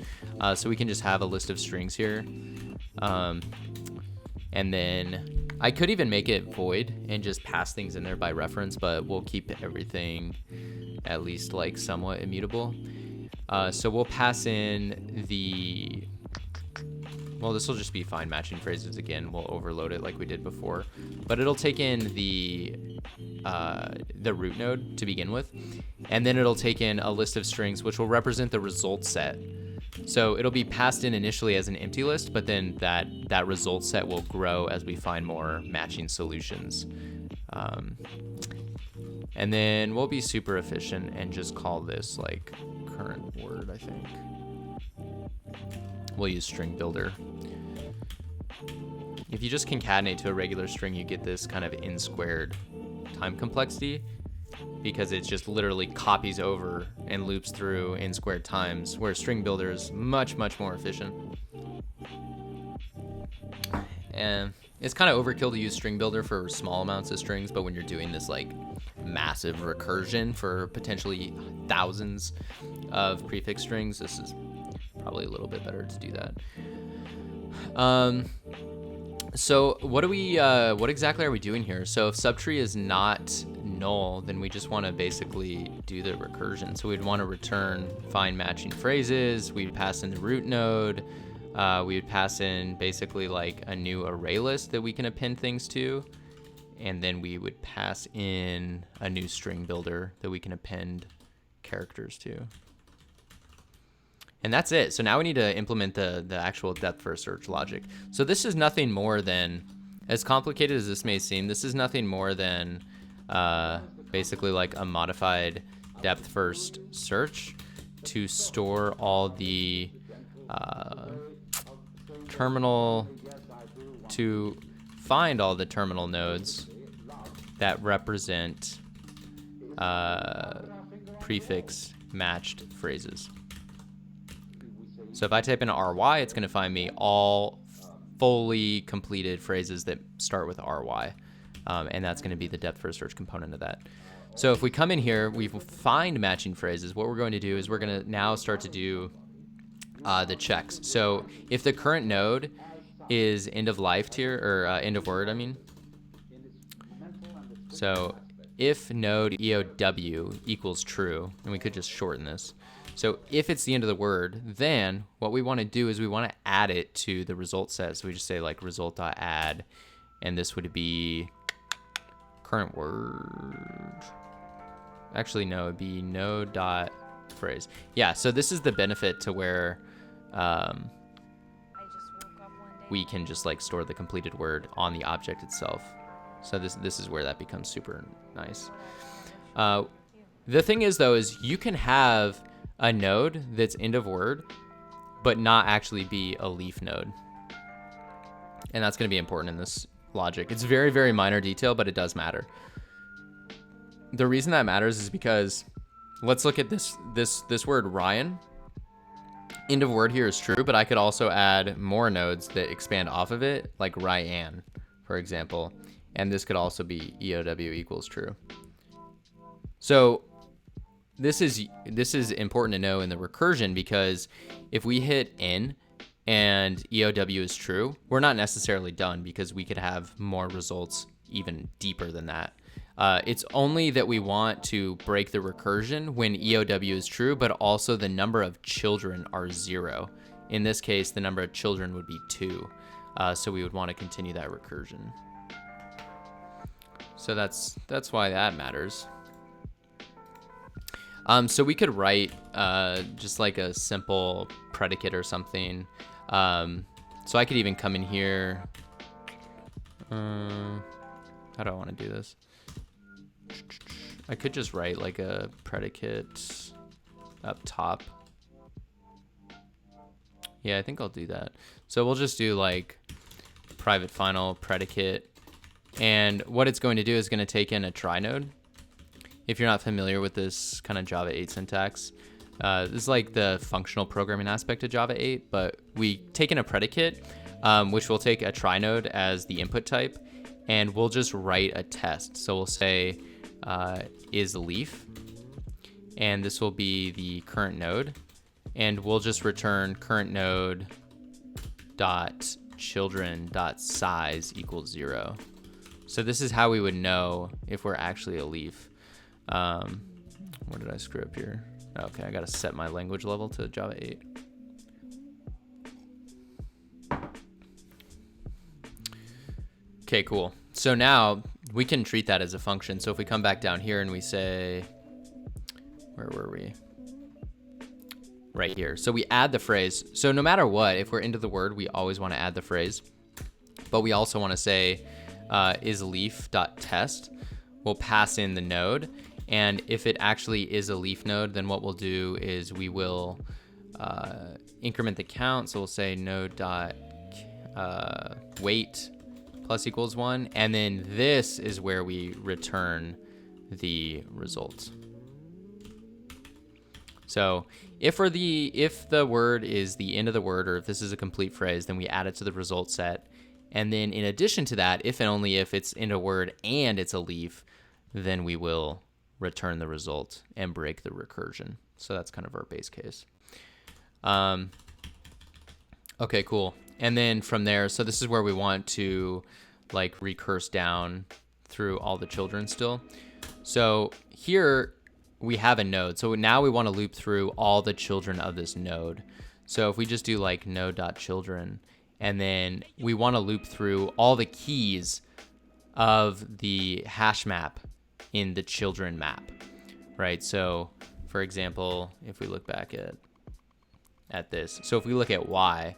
So we can just have a list of strings here. And then I could even make it void and just pass things in there by reference, but we'll keep everything at least like somewhat immutable. So we'll pass in this will just be find matching phrases again. We'll overload it like we did before, but it'll take in the root node to begin with, and then it'll take in a list of strings which will represent the result set. So it'll be passed in initially as an empty list, but then that result set will grow as we find more matching solutions. And then we'll be super efficient and just call this like current word, I think. We'll use string builder. If you just concatenate to a regular string, you get this kind of n squared time complexity, because it just literally copies over and loops through n squared times, where string builder is much, much more efficient. And it's kind of overkill to use string builder for small amounts of strings, but when you're doing this like massive recursion for potentially thousands of prefix strings, this is probably a little bit better to do that. So what exactly are we doing here? So if subtree is not null, then we just want to basically do the recursion. So we'd want to return find matching phrases. We'd pass in the root node. We would pass in basically like a new array list that we can append things to. And then we would pass in a new string builder that we can append characters to. And that's it. So now we need to implement the actual depth first search logic. So this is nothing more than, as complicated as this may seem, this is nothing more than basically like a modified depth first search to store all the terminal, to find all the terminal nodes that represent prefix matched phrases. So if I type in RY, it's going to find me all fully completed phrases that start with RY. And that's going to be the depth first search component of that. So if we come in here, we find matching phrases. What we're going to do is we're going to now start to do the checks. So if the current node is end of life tier, or end of word, I mean. So if node EOW equals true, and we could just shorten this. So if it's the end of the word, then what we want to do is we want to add it to the result set. So we just say like result.add, and this would be current word. Actually, no, it'd be node dot phrase. Yeah, so this is the benefit to where we can just like store the completed word on the object itself. So this is where that becomes super nice. The thing is though, is you can have a node that's end of word, but not actually be a leaf node. And that's going to be important in this logic. It's very, very minor detail, but it does matter. The reason that matters is because let's look at this word Ryan. End of word here is true, but I could also add more nodes that expand off of it, like Ryan, for example. And this could also be EOW equals true. So this is important to know in the recursion, because if we hit N and EOW is true, we're not necessarily done, because we could have more results even deeper than that. It's only that we want to break the recursion when EOW is true, but also the number of children are 0. In this case, the number of children would be 2. So we would want to continue that recursion. So that's why that matters. So we could write just like a simple predicate or something. So I could even come in here. How do I want to do this? I could just write like a predicate up top. Yeah, I think I'll do that. So we'll just do like private final predicate. And what it's going to do is going to take in a try node. If you're not familiar with this kind of Java 8 syntax, this is like the functional programming aspect of Java 8, but we take in a predicate, which will take a try node as the input type, and we'll just write a test. So we'll say is leaf, and this will be the current node, and we'll just return current node dot children dot size equals 0. So this is how we would know if we're actually a leaf. Where did I screw up here? Okay, I gotta set my language level to Java 8. Okay, cool. So now we can treat that as a function. So if we come back down here and we say, where were we? Right here. So we add the phrase. So no matter what, if we're into the word, we always want to add the phrase. But we also want to say is leaf.test. We'll pass in the node. And if it actually is a leaf node, then what we'll do is we will increment the count. So we'll say node.weight plus equals 1. And then this is where we return the result. So if the word is the end of the word, or if this is a complete phrase, then we add it to the result set. And then in addition to that, if and only if it's in a word and it's a leaf, then we will return the result and break the recursion. So that's kind of our base case. Okay, cool. And then from there, so this is where we want to like recurse down through all the children still. So here we have a node. So now we want to loop through all the children of this node. So if we just do like node.children, and then we want to loop through all the keys of the hash map in the children map, right? So for example, if we look back at this, so if we look at Y,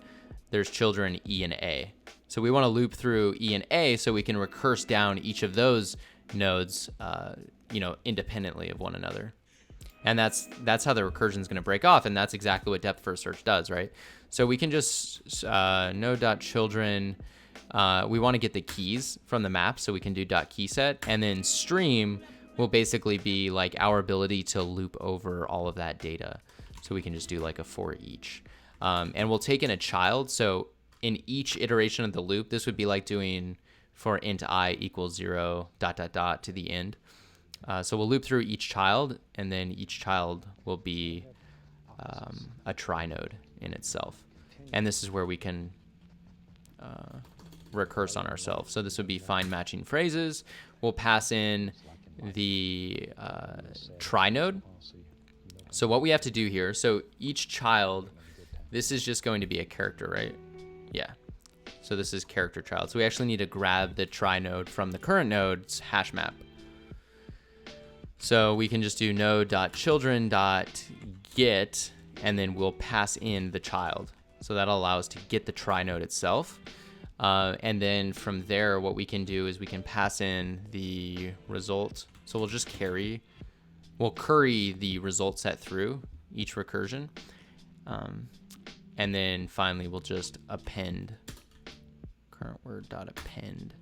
there's children E and A. So we want to loop through E and A so we can recurse down each of those nodes, independently of one another. And that's how the recursion is going to break off, and that's exactly what depth first search does, right? So we can just node.children. We want to get the keys from the map, so we can do .keyset, and then stream will basically be like our ability to loop over all of that data. So we can just do like a for each. And we'll take in a child. So in each iteration of the loop, this would be like doing for int I equals 0 ... to the end. So we'll loop through each child, and then each child will be a try node in itself. And this is where we can recurse on ourselves. So this would be find matching phrases. We'll pass in the try node. So what we have to do here, so each child, this is just going to be a character, right? Yeah. So this is character child. So we actually need to grab the try node from the current node's hash map. So we can just do node.children.get, and then we'll pass in the child. So that'll allow us to get the try node itself. And then from there, what we can do is we can pass in the result. So we'll just curry the result set through each recursion. And then finally, we'll just append current word dot append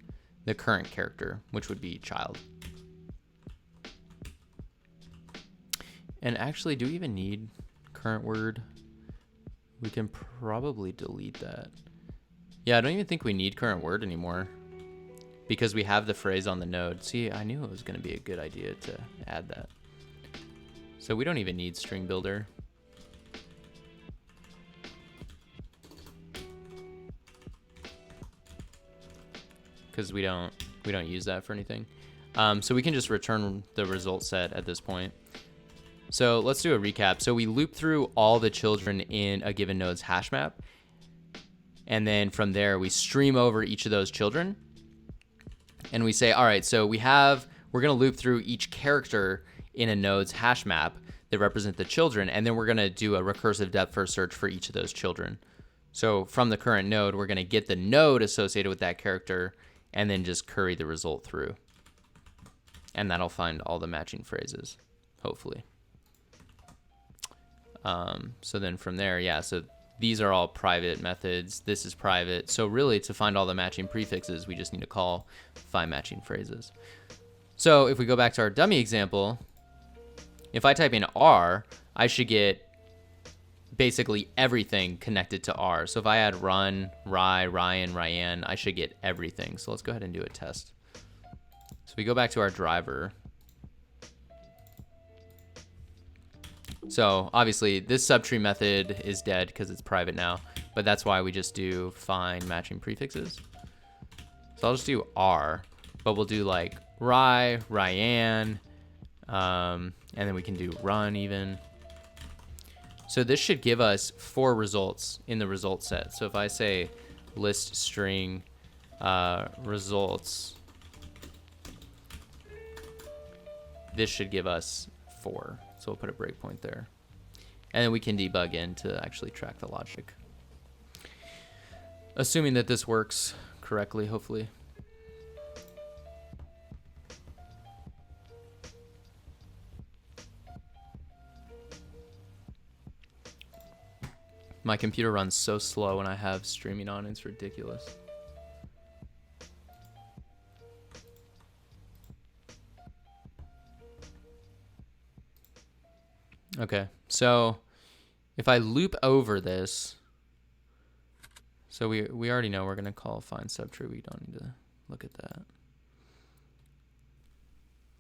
the current character, which would be child. And actually, do we even need current word? We can probably delete that. Yeah, I don't even think we need current word anymore because we have the phrase on the node. See, I knew it was going to be a good idea to add that. So we don't even need string builder. Because we don't use that for anything. So we can just return the result set at this point. So let's do a recap. So we loop through all the children in a given node's hash map. And then from there, we stream over each of those children. And we say, all right, so we're going to loop through each character in a node's hash map that represent the children. And then we're going to do a recursive depth first search for each of those children. So from the current node, we're going to get the node associated with that character and then just curry the result through. And that'll find all the matching phrases, hopefully. So then from there, yeah, so these are all private methods. This is private. So really, to find all the matching prefixes, we just need to call find matching phrases. So if we go back to our dummy example, if I type in R, I should get basically everything connected to R. So if I add run, Ryan, Ryan, I should get everything. So let's go ahead and do a test. So we go back to our driver. So obviously this subtree method is dead because it's private now, but that's why we just do find matching prefixes. So I'll just do R, but we'll do like Ryan, and then we can do run even. So this should give us 4 results in the result set. So if I say list string results, this should give us 4. So we'll put a breakpoint there. And then we can debug in to actually track the logic. Assuming that this works correctly, hopefully. My computer runs so slow when I have streaming on, it's ridiculous. Okay, so if I loop over this, so we already know we're gonna call find subtree. We don't need to look at that.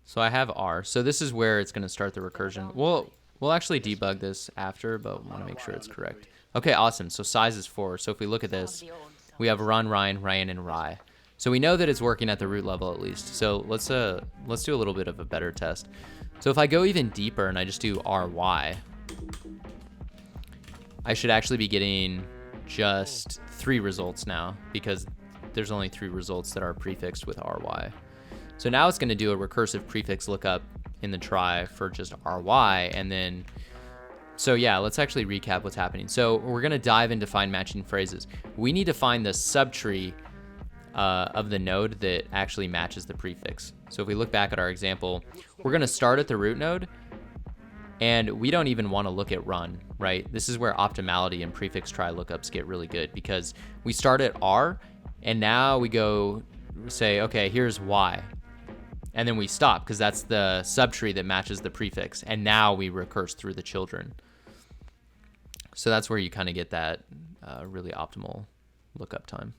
So I have R. So this is where it's gonna start the recursion. We'll actually debug this after, but we want to make sure it's correct. Okay, awesome. So size is 4. So if we look at this, we have run, Ryan, and Rye. So we know that it's working at the root level at least. So let's do a little bit of a better test. So if I go even deeper and I just do RY, I should actually be getting just 3 results now because there's only 3 results that are prefixed with RY. So now it's going to do a recursive prefix lookup in the try for just RY, and then, so yeah, let's actually recap what's happening. So we're going to dive into find matching phrases. We need to find the subtree of the node that actually matches the prefix. So if we look back at our example, we're going to start at the root node, and we don't even want to look at run, right? This is where optimality and prefix try lookups get really good because we start at R, and now we go say, okay, here's Y. And then we stop because that's the subtree that matches the prefix. And now we recurse through the children. So that's where you kind of get that really optimal lookup time.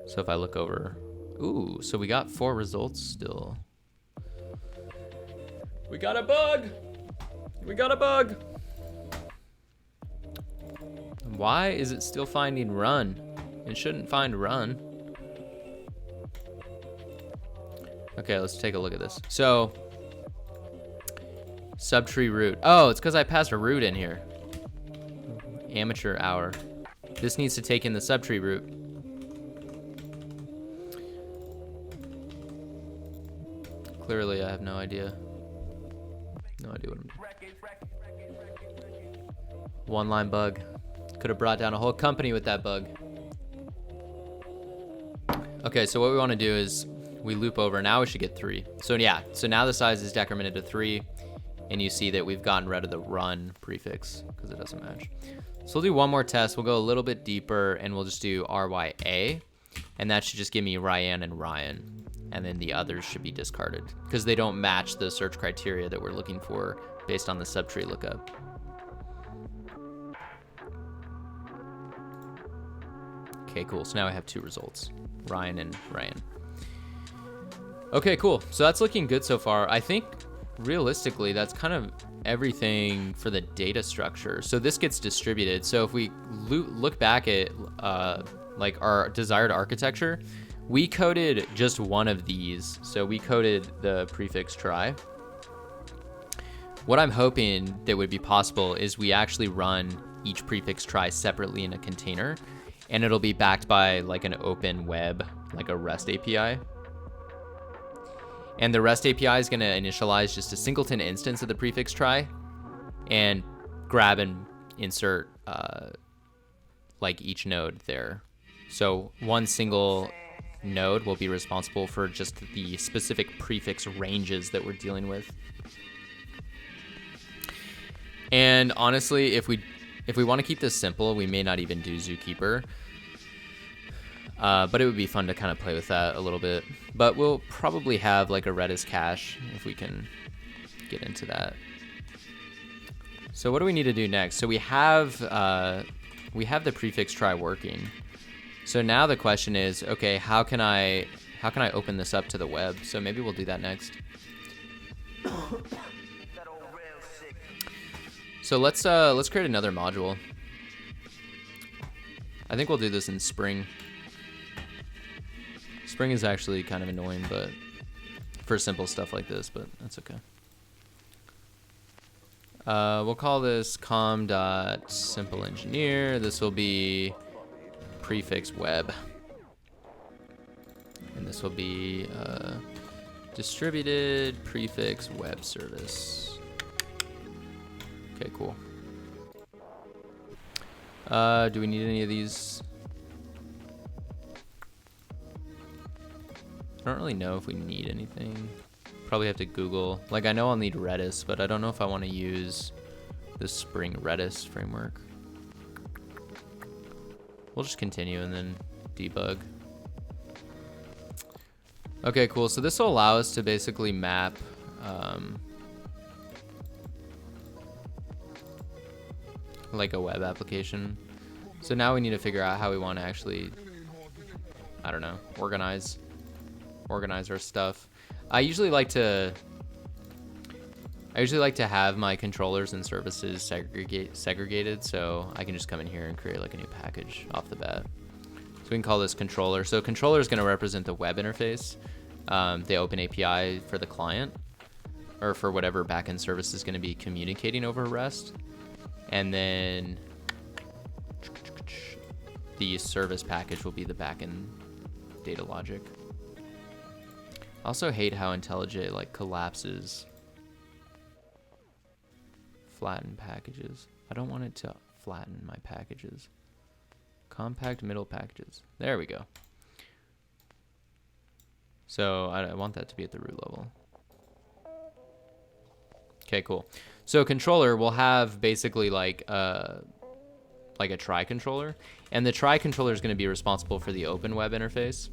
So if I look over, ooh, so we got 4 results still. We got a bug. We got a bug. Why is it still finding run? It shouldn't find run. Okay, let's take a look at this. So, subtree root. Oh, it's because I passed a root in here. Amateur hour. This needs to take in the subtree root. Clearly, I have no idea. No idea what I'm doing. One line bug. Could have brought down a whole company with that bug. Okay, so what we want to do is we loop over. Now we should get 3. So yeah, so now the size is decremented to 3, and you see that we've gotten rid of the run prefix because it doesn't match. So we'll do one more test. We'll go a little bit deeper, and we'll just do RYA, and that should just give me Ryan and Ryan, and then the others should be discarded because they don't match the search criteria that we're looking for based on the subtree lookup. Okay, cool. So now I have 2 results, Ryan and Ryan. Okay, cool. So that's looking good so far. I think realistically, that's kind of everything for the data structure. So this gets distributed. So if we look back at like our desired architecture, we coded just one of these. So we coded the prefix try. What I'm hoping that would be possible is we actually run each prefix try separately in a container, and it'll be backed by like an open web, like a REST API. And the REST API is going to initialize just a singleton instance of the prefix try and grab and insert like each node there. So one single node will be responsible for just the specific prefix ranges that we're dealing with. And honestly, if we want to keep this simple, we may not even do Zookeeper. But it would be fun to kind of play with that a little bit. But we'll probably have like a Redis cache if we can get into that. So what do we need to do next? So we have the prefix try working. So now the question is, okay, how can I open this up to the web? So maybe we'll do that next. So let's create another module. I think we'll do this in Spring. Spring is actually kind of annoying, but for simple stuff like this, but that's okay. We'll call this com.simpleEngineer. This will be prefix web. And this will be distributed prefix web service. Okay, cool. Do we need any of these? I don't really know if we need anything. Probably have to Google. Like, I know I'll need Redis, but I don't know if I want to use the Spring Redis framework. We'll just continue and then debug. Okay, cool. So this will allow us to basically map like a web application. So now we need to figure out how we want to actually, I don't know, organize our stuff. I usually like to have my controllers and services segregated, so I can just come in here and create like a new package off the bat. So we can call this controller. So controller is going to represent the web interface, the open API for the client, or for whatever backend service is going to be communicating over REST, and then the service package will be the backend data logic. I also hate how IntelliJ like collapses flatten packages. I don't want it to flatten my packages. Compact middle packages. There we go. So I want that to be at the root level. Okay, cool. So controller will have basically like a try controller, and the try controller is going to be responsible for the open web interface.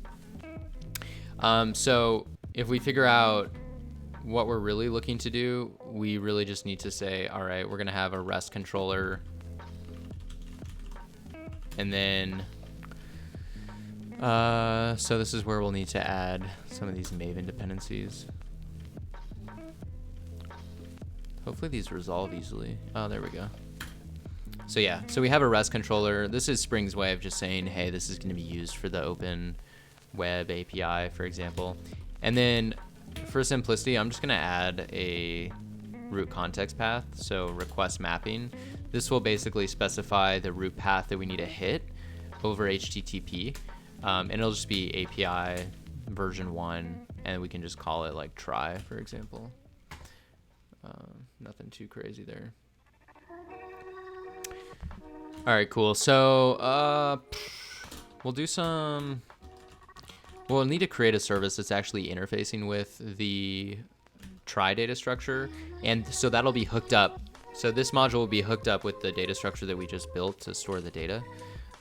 So if we figure out what we're really looking to do, we really just need to say, all right, we're going to have a REST controller, and then so this is where we'll need to add some of these Maven dependencies. Hopefully these resolve easily. Oh, there we go. So yeah, so we have a REST controller. This is Spring's way of just saying, hey, this is going to be used for the open web API, for example. And then for simplicity, I'm just going to add a root context path, so request mapping. This will basically specify the root path that we need to hit over HTTP, and it'll just be API version 1 and we can just call it like try, for example. Nothing too crazy there. All right, cool. So we'll do some. We'll need to create a service that's actually interfacing with the try data structure, and so that'll be hooked up. So this module will be hooked up with the data structure that we just built to store the data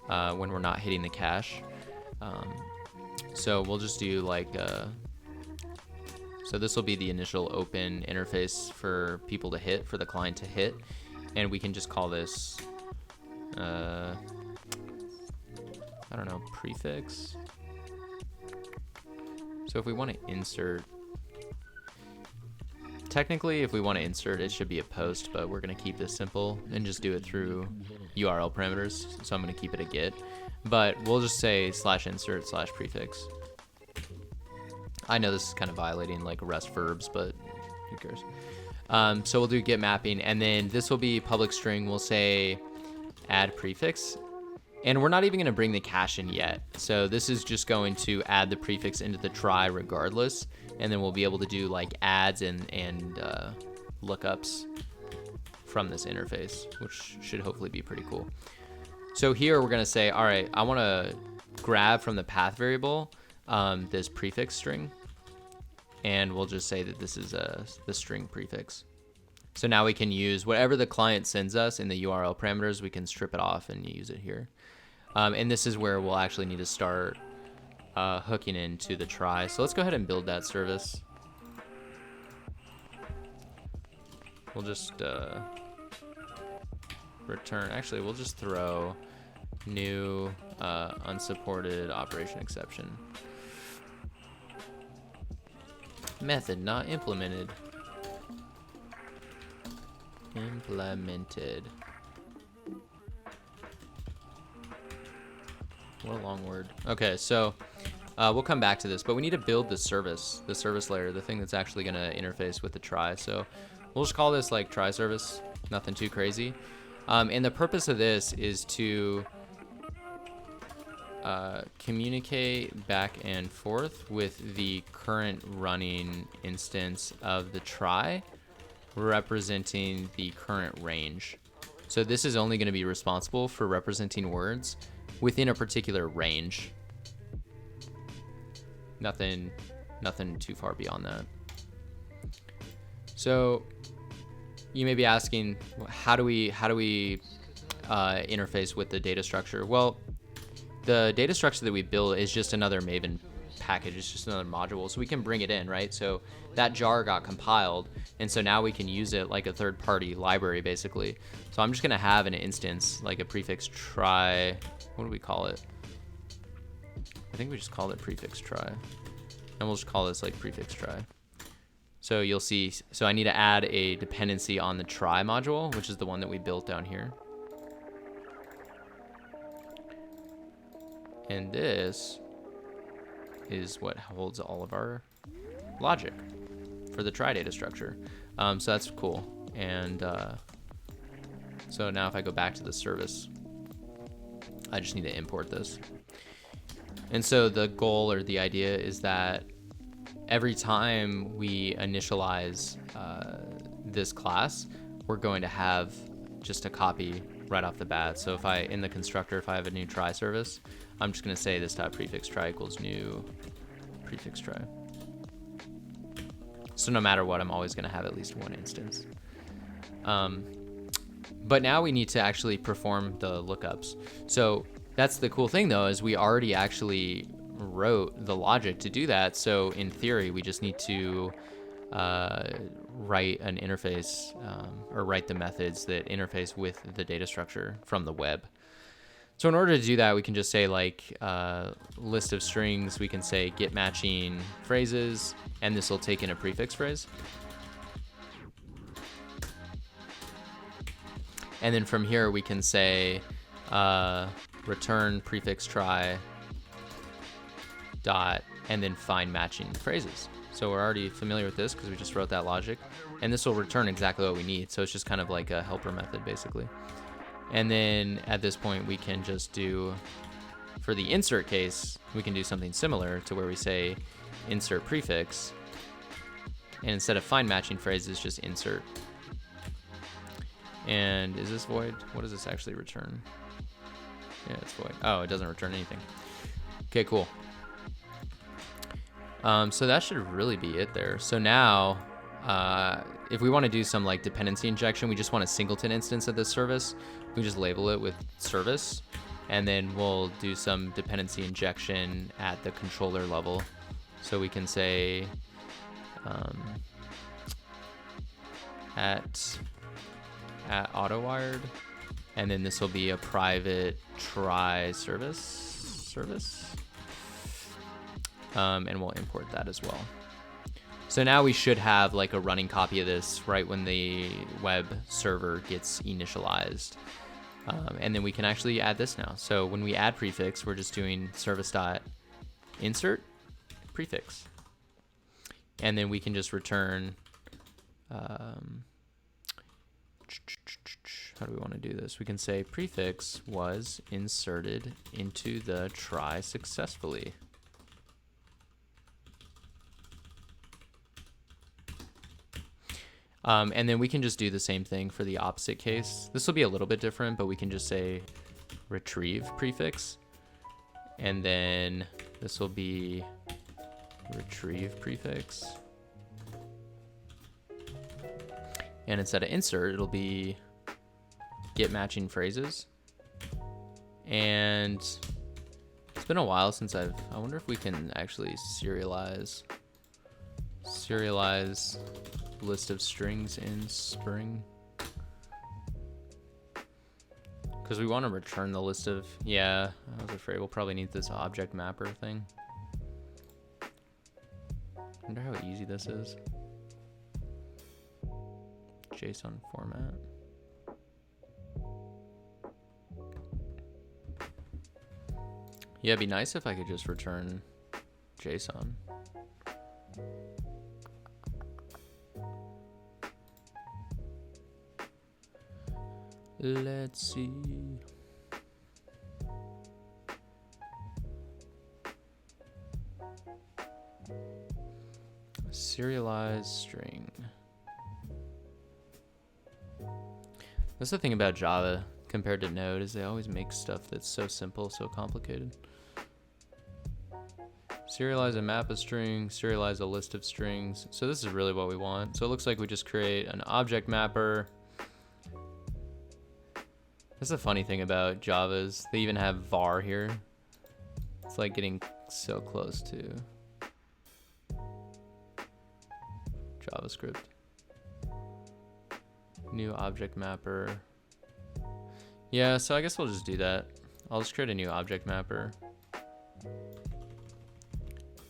when we're not hitting the cache. So we'll just do like so this will be the initial open interface for people to hit, for the client to hit, and we can just call this I don't know, prefix. So if we want to insert, technically if we want to insert, it should be a post, but we're going to keep this simple and just do it through URL parameters. So I'm going to keep it a get, but we'll just say /insert/prefix. I know this is kind of violating like REST verbs, but who cares? So we'll do get mapping, and then this will be public string. We'll say add prefix, and we're not even going to bring the cache in yet. So this is just going to add the prefix into the try regardless, and then we'll be able to do like adds and lookups from this interface, which should hopefully be pretty cool. So here we're going to say, all right, I want to grab from the path variable this prefix string, and we'll just say that this is the string prefix. So now we can use whatever the client sends us in the URL parameters, we can strip it off and use it here. And this is where we'll actually need to start hooking into the try. So let's go ahead and build that service. We'll just return, actually we'll just throw new unsupported operation exception. Method not implemented. Implemented. What a long word. Okay, so we'll come back to this, but we need to build the service layer, the thing that's actually going to interface with the try. So we'll just call this like try service, nothing too crazy. And the purpose of this is to communicate back and forth with the current running instance of the try, representing the current range. So this is only going to be responsible for representing words within a particular range. Nothing too far beyond that. So you may be asking, how do we interface with the data structure? Well, the data structure that we build is just another Maven package. It's just another module, so we can bring it in, right? So that jar got compiled, and so now we can use it like a third-party library, basically. So I'm just gonna have an instance, like a prefix try. What do we call it? I think we just called it prefix try, and we'll just call this like prefix try. So you'll see, so I need to add a dependency on the try module, which is the one that we built down here. And this is what holds all of our logic for the try data structure. So that's cool. And so now if I go back to the service, I just need to import this. And so the goal or the idea is that every time we initialize this class, we're going to have just a copy right off the bat. So if in the constructor, if I have a new try service, I'm just going to say this .prefix try equals new prefix try. So no matter what, I'm always going to have at least one instance. But now we need to actually perform the lookups. So that's the cool thing, though, is we already actually wrote the logic to do that. So in theory, we just need to write an interface or write the methods that interface with the data structure from the web. So in order to do that, we can just say like list of strings. We can say get matching phrases, and this will take in a prefix phrase. And then from here, we can say return prefix try dot, and then find matching phrases. So we're already familiar with this because we just wrote that logic, and this will return exactly what we need. So it's just kind of like a helper method, basically. And then at this point, we can just do for the insert case, we can do something similar to where we say insert prefix. And instead of find matching phrases, just insert. And is this void? What does this actually return? Yeah, it's void. Oh, it doesn't return anything. Okay, cool. So that should really be it there. So now, if we want to do some like dependency injection, we just want a singleton instance of this service. We just label it with service, and then we'll do some dependency injection at the controller level. So we can say at autowired, and then this will be a private try service, and we'll import that as well. So now we should have like a running copy of this right when the web server gets initialized. And then we can actually add this now. So when we add prefix, we're just doing service.insert prefix. And then we can just return, how do we want to do this? We can say prefix was inserted into the try successfully. And then we can just do the same thing for the opposite case. This will be a little bit different, but we can just say retrieve prefix. And then this will be retrieve prefix. And instead of insert, it'll be get matching phrases. And it's been a while since I wonder if we can actually serialize list of strings in Spring, because we want to return the list of, yeah, I was afraid we'll probably need this object mapper thing. Wonder how easy this is. JSON format. Yeah, it'd be nice if I could just return JSON. Let's see. Serialized string. That's the thing about Java compared to Node, is they always make stuff that's so simple, so complicated. Serialize a map of strings, serialize a list of strings. So this is really what we want. So it looks like we just create an object mapper. That's the funny thing about Java, is they even have var here. It's like getting so close to JavaScript. New object mapper. Yeah, so I guess we'll just do that. I'll just create a new object mapper.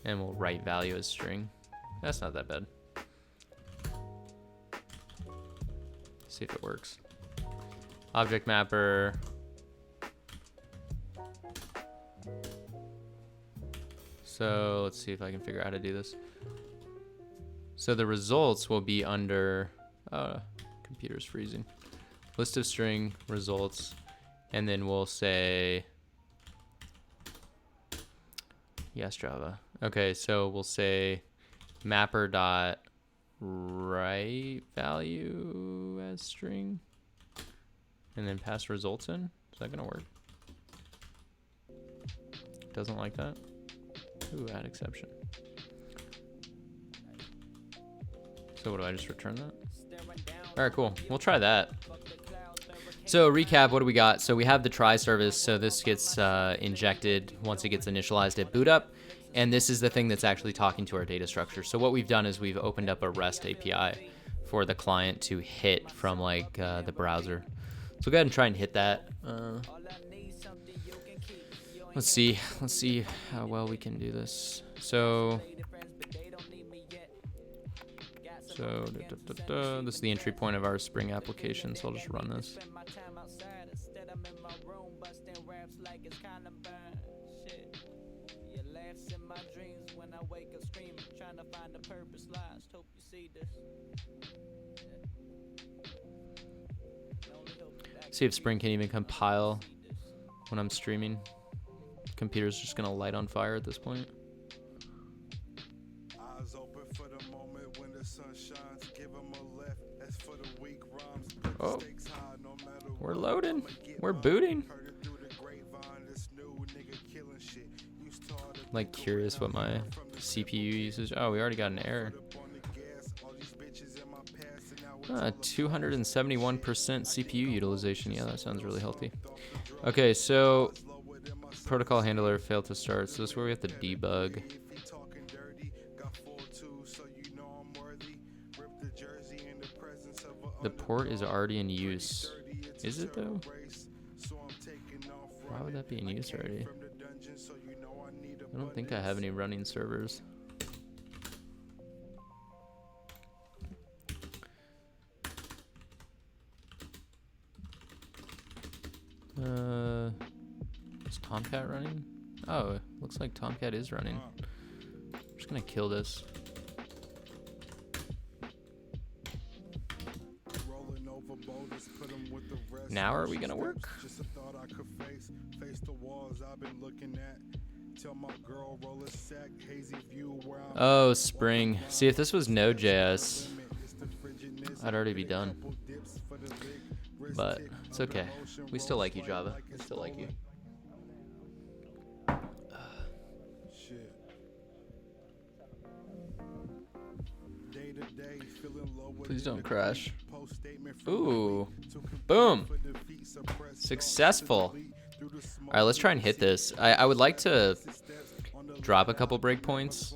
And we'll write value as string. That's not that bad. See if it works. Object mapper. So let's see if I can figure out how to do this. So the results will be under, computer's freezing. List of string results, and then we'll say, yes, Java. Okay, so we'll say mapper dot write value as string, and then pass results in. Is that gonna work? Doesn't like that. Ooh, add exception. So what do I just return that? All right, cool. We'll try that. So recap, what do we got? So we have the try service. So this gets injected once it gets initialized at boot up. And this is the thing that's actually talking to our data structure. So what we've done is we've opened up a REST API for the client to hit from like the browser. So go ahead and try and hit that. Let's see how well we can do this. So this is the entry point of our Spring application, so I'll just run this. See if Spring can even compile when I'm streaming. computer's just gonna light on fire at this point. Oh, we're loading. We're booting. Like curious what my CPU usage. Oh, we already got an error. 271% CPU utilization. Yeah, that sounds really healthy. Okay, so protocol handler failed to start. So this is where we have to debug. The port is already in use. Is it though? Why would that be in use already? I don't think I have any running servers. Is Tomcat running? Oh, looks like Tomcat is running. I'm just gonna kill this. Now are we gonna work? Oh, Spring. See, if this was Node.js, I'd already be done. But it's okay. We still like you, Java. We still like you. Please don't crash. Ooh. Boom. Successful. All right, let's try and hit this. I would like to drop a couple breakpoints.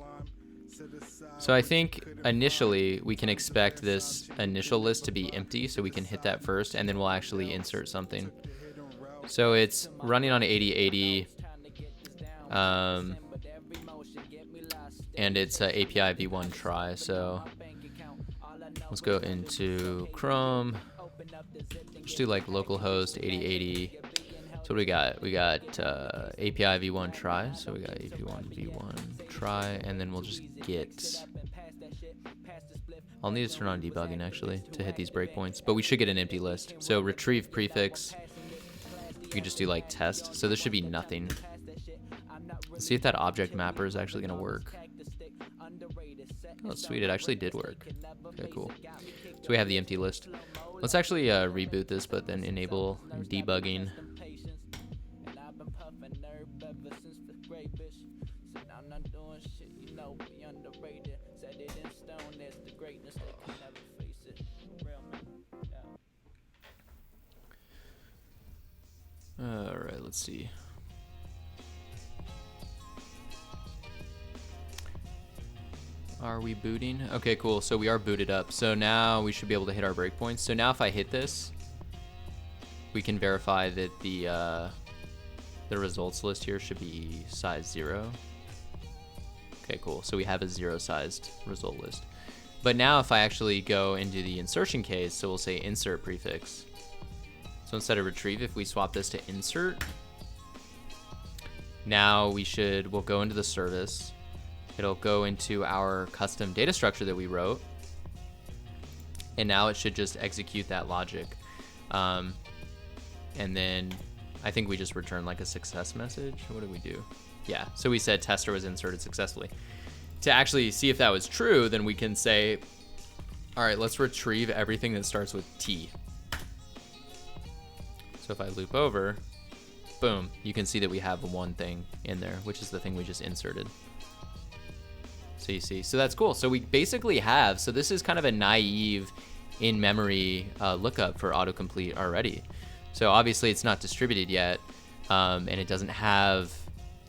So I think initially we can expect this initial list to be empty, so we can hit that first, and then we'll actually insert something. So it's running on 8080, and it's a API v1 try. So let's go into Chrome. Just do like localhost 8080. So what do we got? We got API v1 try. So we got API v1 try, and then we'll just get. I'll need to turn on debugging actually to hit these breakpoints, but we should get an empty list. So retrieve prefix. We can just do like test. So this should be nothing. Let's see if that object mapper is actually gonna work. Oh, sweet, it actually did work. Okay, cool. So we have the empty list. Let's actually reboot this, but then enable debugging. All right, let's see. Are we booting? Okay, cool. So we are booted up. So now we should be able to hit our breakpoints. So now if I hit this, we can verify that the results list here should be size 0. Okay, cool. So we have a 0-sized result list. But now if I actually go into the insertion case, so we'll say insert prefix. So instead of retrieve, if we swap this to insert, now we'll go into the service. It'll go into our custom data structure that we wrote. And now it should just execute that logic. And then I think we just return like a success message. What did we do? Yeah, so we said tester was inserted successfully. To actually see if that was true, then we can say, all right, let's retrieve everything that starts with T. So if I loop over, boom, you can see that we have one thing in there, which is the thing we just inserted. So you see, so that's cool. So we basically have, so this is kind of a naive in-memory lookup for autocomplete already. So obviously it's not distributed yet, and it doesn't have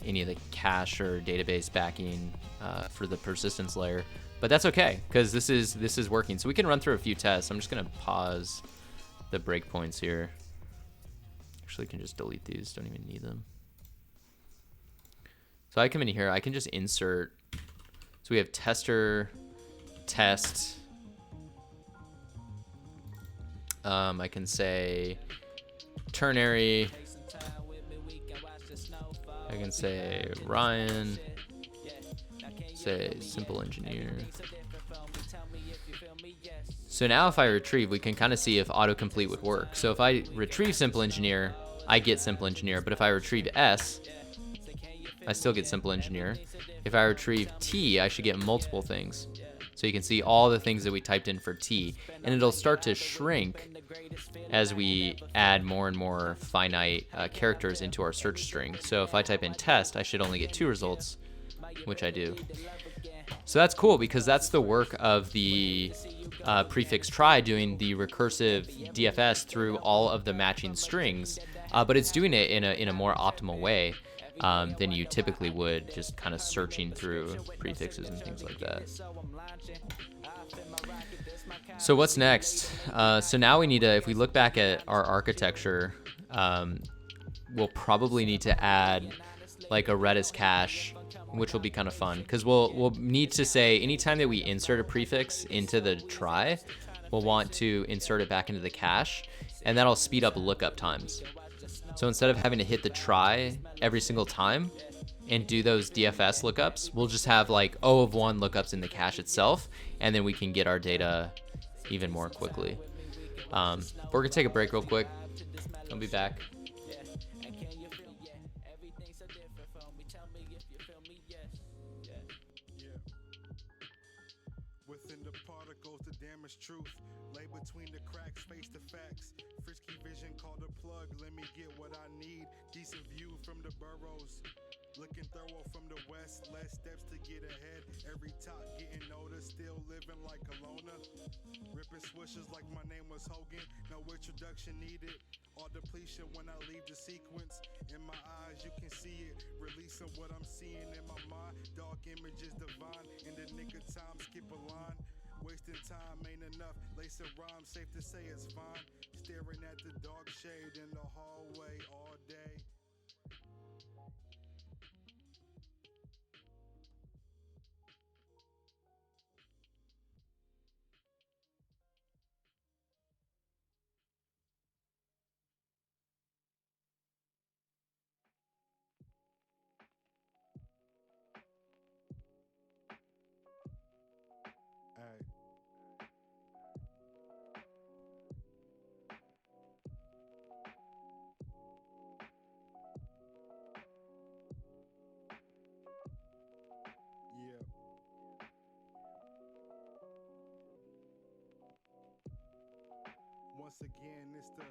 any of the cache or database backing for the persistence layer, but that's okay because this is working. So we can run through a few tests. I'm just gonna pause the breakpoints here. Actually, can just delete these. Don't even need them. So I come in here. I can just insert. So we have tester, test. I can say ternary. I can say Ryan. Say simple engineer. So now if I retrieve, we can kind of see if autocomplete would work. So if I retrieve simple engineer, I get simple engineer. But if I retrieve S, I still get simple engineer. If I retrieve T, I should get multiple things. So you can see all the things that we typed in for T, and it'll start to shrink as we add more and more finite characters into our search string. So if I type in test, I should only get 2 results, which I do. So that's cool because that's the work of the prefix try doing the recursive DFS through all of the matching strings, but it's doing it in a more optimal way than you typically would, just kind of searching through prefixes and things like that. So what's next? So now we need to, if we look back at our architecture, we'll probably need to add like a Redis cache, which will be kind of fun because we'll need to say anytime that we insert a prefix into the try, we'll want to insert it back into the cache, and that'll speed up lookup times. So instead of having to hit the try every single time and do those DFS lookups, we'll just have like O of 1 lookups in the cache itself, and then we can get our data even more quickly. We're gonna take a break real quick. I'll be back. Within the particles, the damaged truth lay between the cracks, face to facts. Frisky vision called a plug. Let me get what I need. Decent view from the burrows. Looking thorough from the west, less steps to get ahead. Every top getting noticed, still living like a loner. Ripping swishes like my name was Hogan. No introduction needed. All depletion when I leave the sequence. In my eyes, you can see it. Releasing what I'm seeing in my mind. Dark images divine. In the nick of time, skip a line. Wasting time ain't enough. Lacing rhyme, safe to say it's fine. Staring at the dark shade in the hallway all day. Hey. Yeah. Once again, it's the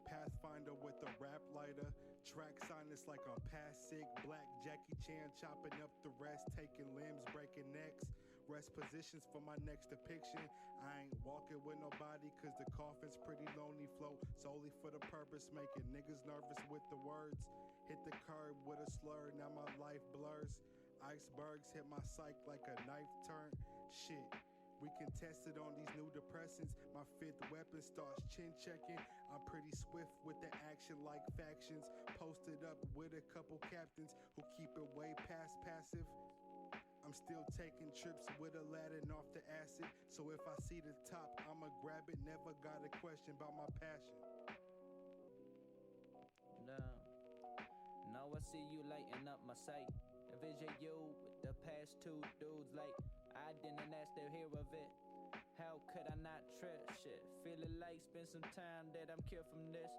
Pathfinder with the rap lighter. Track sinus like I'm past sick. Black Jackie Chan chopping up the rest, taking limbs, breaking necks. Rest positions for my next depiction. I ain't walking with nobody cause the coffin's pretty lonely. Flow solely for the purpose, making niggas nervous with the words. Hit the curb with a slur, now my life blurs. Icebergs hit my psyche like a knife turn. Shit, we contested on these new depressants. My fifth weapon starts chin checking. I'm pretty swift with the action like factions. Posted up with a couple captains who keep it way past passive. I'm still taking trips with Aladdin off the acid. So if I see the top, I'ma grab it. Never got a question about my passion. Now I see you lighting up my sight. Envision you with the past 2 dudes like I didn't ask to hear of it. How could I not trip shit? Feeling like spend some time that I'm cured from this.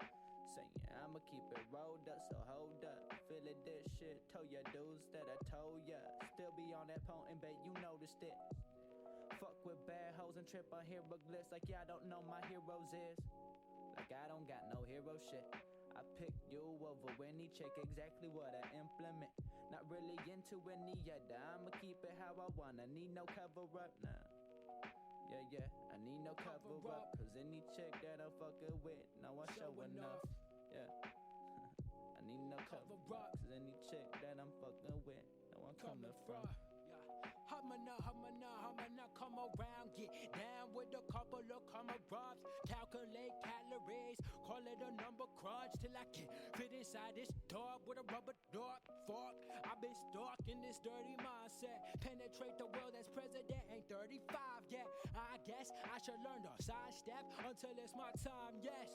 Saying I'ma keep it rolled up, so hold up. Feeling this shit, told ya dudes that I told ya. Still be on that potent, bet you noticed it. Fuck with bad hoes and trip on hieroglyphs like y'all don't know my heroes is. Like I don't got no hero shit. I pick you over any chick, exactly what I implement. Not really into any other, I'ma keep it how I want. I need no cover up now. Yeah, I need no cover up. Cause any chick that I'm fucking with, now I show enough. Yeah. I need no cover up. Cause any chick that I'm fucking with, now I'm coming from. I'ma come around, get down with a couple of comrades. Calculate calories, call it a number crunch till I can fit inside this dog with a rubber dog fork. I've been stuck in this dirty mindset. Penetrate the world that's president, ain't 35 yet. I guess I should learn to sidestep until it's my time, yes.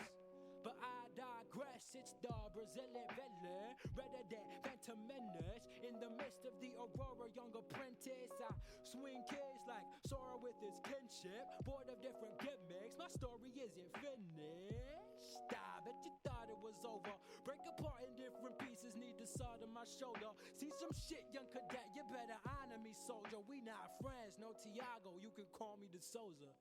But I digress, it's the Brazilian villain, redder than Phantom Menace. In the midst of the Aurora, young apprentice, I swing kids like Sora with his kinship. Bored of different gimmicks, my story isn't finished. die. Bet you thought it was over. Break apart in different pieces, need the sword on my shoulder. See some shit, young cadet, you better honor me, soldier. We not friends, no Tiago, you can call me the Souza.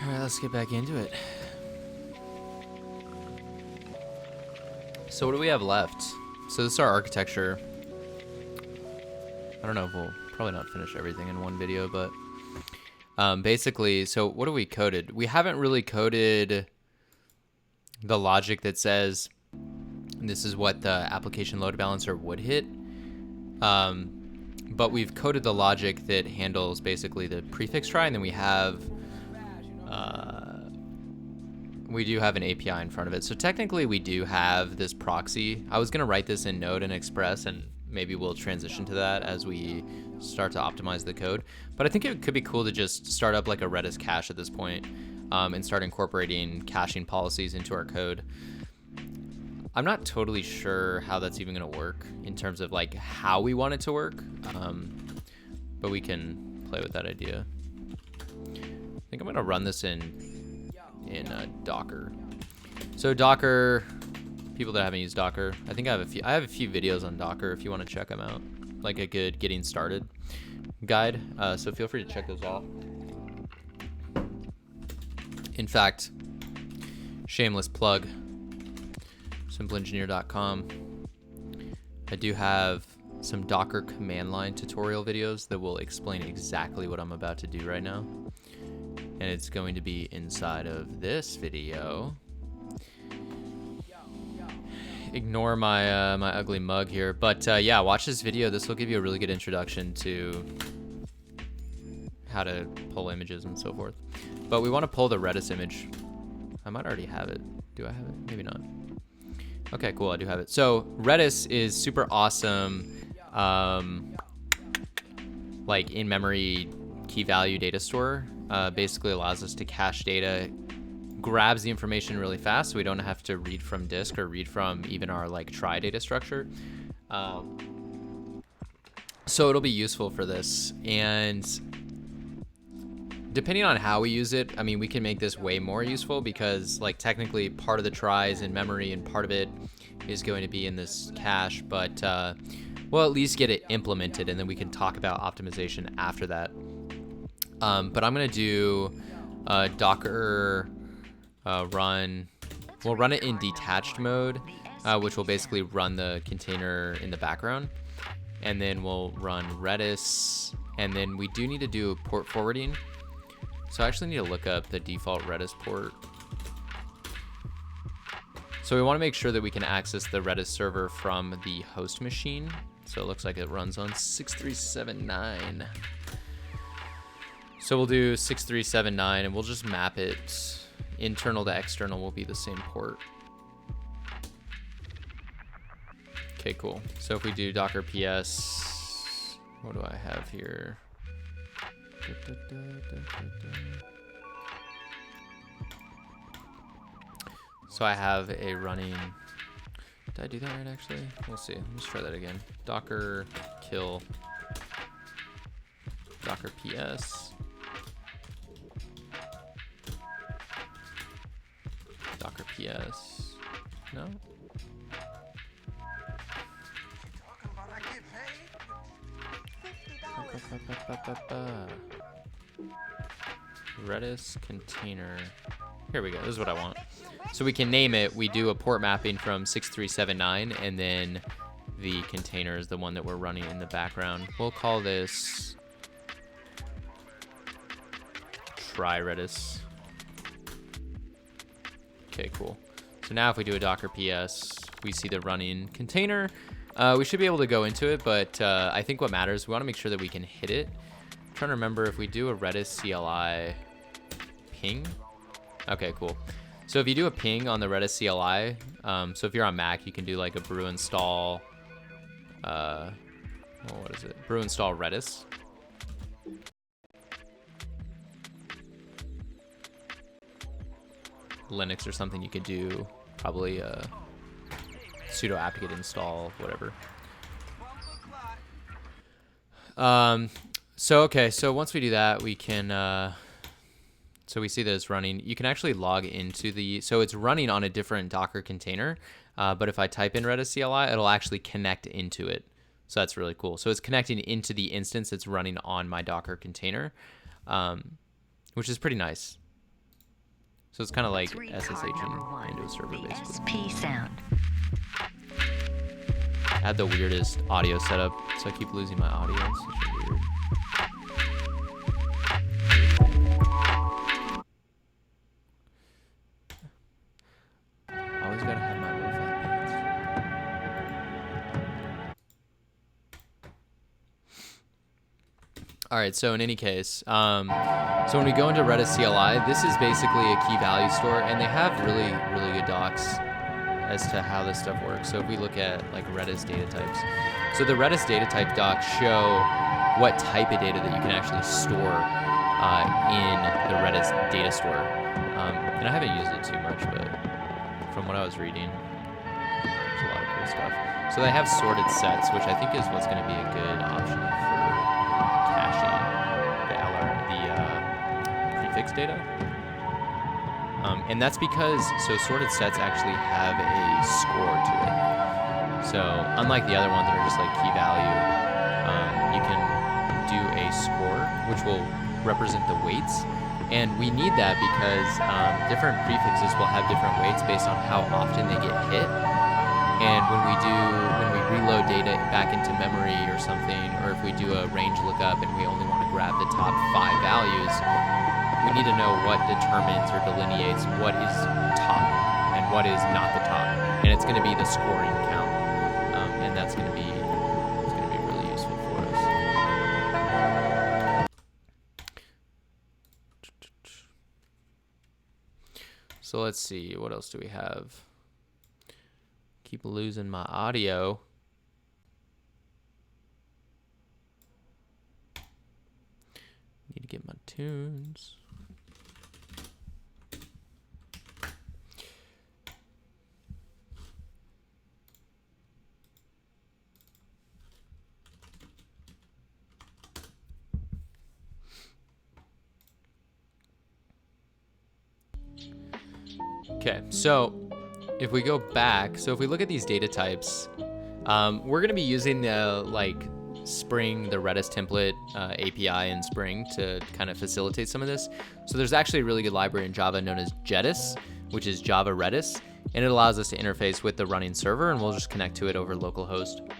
All right, let's get back into it. So what do we have left? So this is our architecture. I don't know if we'll probably not finish everything in one video, but basically, so what have we coded? We haven't really coded the logic that says this is what the application load balancer would hit. But we've coded the logic that handles basically the prefix try, and then we do have an API in front of it. So technically we do have this proxy. I was gonna write this in Node and Express, and maybe we'll transition to that as we start to optimize the code. But I think it could be cool to just start up like a Redis cache at this point, and start incorporating caching policies into our code. I'm not totally sure how that's even gonna work in terms of like how we want it to work, but we can play with that idea. I think I'm gonna run this in Docker. So Docker, people that haven't used Docker, I think I have a few videos on Docker if you want to check them out, like a good getting started guide. So feel free to check those out. In fact, shameless plug, simpleengineer.com. I do have some Docker command line tutorial videos that will explain exactly what I'm about to do right now. And it's going to be inside of this video. Ignore my my ugly mug here, but yeah, watch this video. This will give you a really good introduction to how to pull images and so forth. But we want to pull the Redis image. I might already have it. Do I have it? Maybe not. Okay, cool. I do have it. So Redis is super awesome, like in-memory key value data store. Basically allows us to cache data grabs the information really fast, so we don't have to read from disk or read from even our like try data structure. So it'll be useful for this. And depending on how we use it, I mean, we can make this way more useful because like technically part of the try is in memory and part of it is going to be in this cache, but we'll at least get it implemented and then we can talk about optimization after that. But I'm gonna do Docker run. We'll run it in detached mode, which will basically run the container in the background. And then we'll run Redis, and then we do need to do port forwarding. So I actually need to look up the default Redis port. So we want to make sure that we can access the Redis server from the host machine. So it looks like it runs on 6379. So we'll do 6379 and we'll just map it. Internal to external will be the same port. Okay, cool. So if we do Docker PS, what do I have here? So I have a running, did I do that right actually? We'll see, let's try that again. Docker kill, Docker PS, Docker PS, no? Redis container. Here we go. This is what I want. So we can name it. We do a port mapping from 6379, and then the container is the one that we're running in the background. We'll call this try Redis. Okay, cool. So now if we do a Docker PS, we see the running container. We should be able to go into it, but I think what matters, we want to make sure that we can hit it. I'm trying to remember if we do a Redis CLI ping. Okay, cool. So if you do a ping on the Redis CLI, so if you're on Mac, you can do like a brew install, what is it? Brew install Redis. Linux or something, you could do probably sudo apt-get install, whatever. So once we do that, we can, so we see that it's running. You can actually log into the, so it's running on a different Docker container, but if I type in Redis CLI, it'll actually connect into it. So that's really cool. So it's connecting into the instance that's running on my Docker container, which is pretty nice. So it's kind of like SSHing into a server, basically. Sound. I had the weirdest audio setup, so I keep losing my audio. It's such weird. Always gotta have my lo-fi beats. All right, so in any case, so when we go into Redis CLI, this is basically a key value store, and they have really, really good docs as to how this stuff works. So if we look at like Redis data types, so the Redis data type docs show what type of data that you can actually store in the Redis data store. And I haven't used it too much, but from what I was reading, there's a lot of cool stuff. So they have sorted sets, which I think is what's going to be a good option for caching the prefix data. And that's because, so sorted sets actually have a score to it. So unlike the other ones that are just like key value, you can do a score, which will represent the weights. And we need that because different prefixes will have different weights based on how often they get hit. And when we reload data back into memory or something, or if we do a range lookup and we only want to grab the top 5 values, we need to know what determines or delineates what is top and what is not the top. And it's going to be the scoring count. And that's going to be really useful for us. So let's see, what else do we have? Keep losing my audio. Need to get my tunes. Okay, so if we go back, so if we look at these data types, we're going to be using the Spring, the Redis template API in Spring to kind of facilitate some of this. So there's actually a really good library in Java known as Redis, which is Java Redis, and it allows us to interface with the running server, and we'll just connect to it over localhost.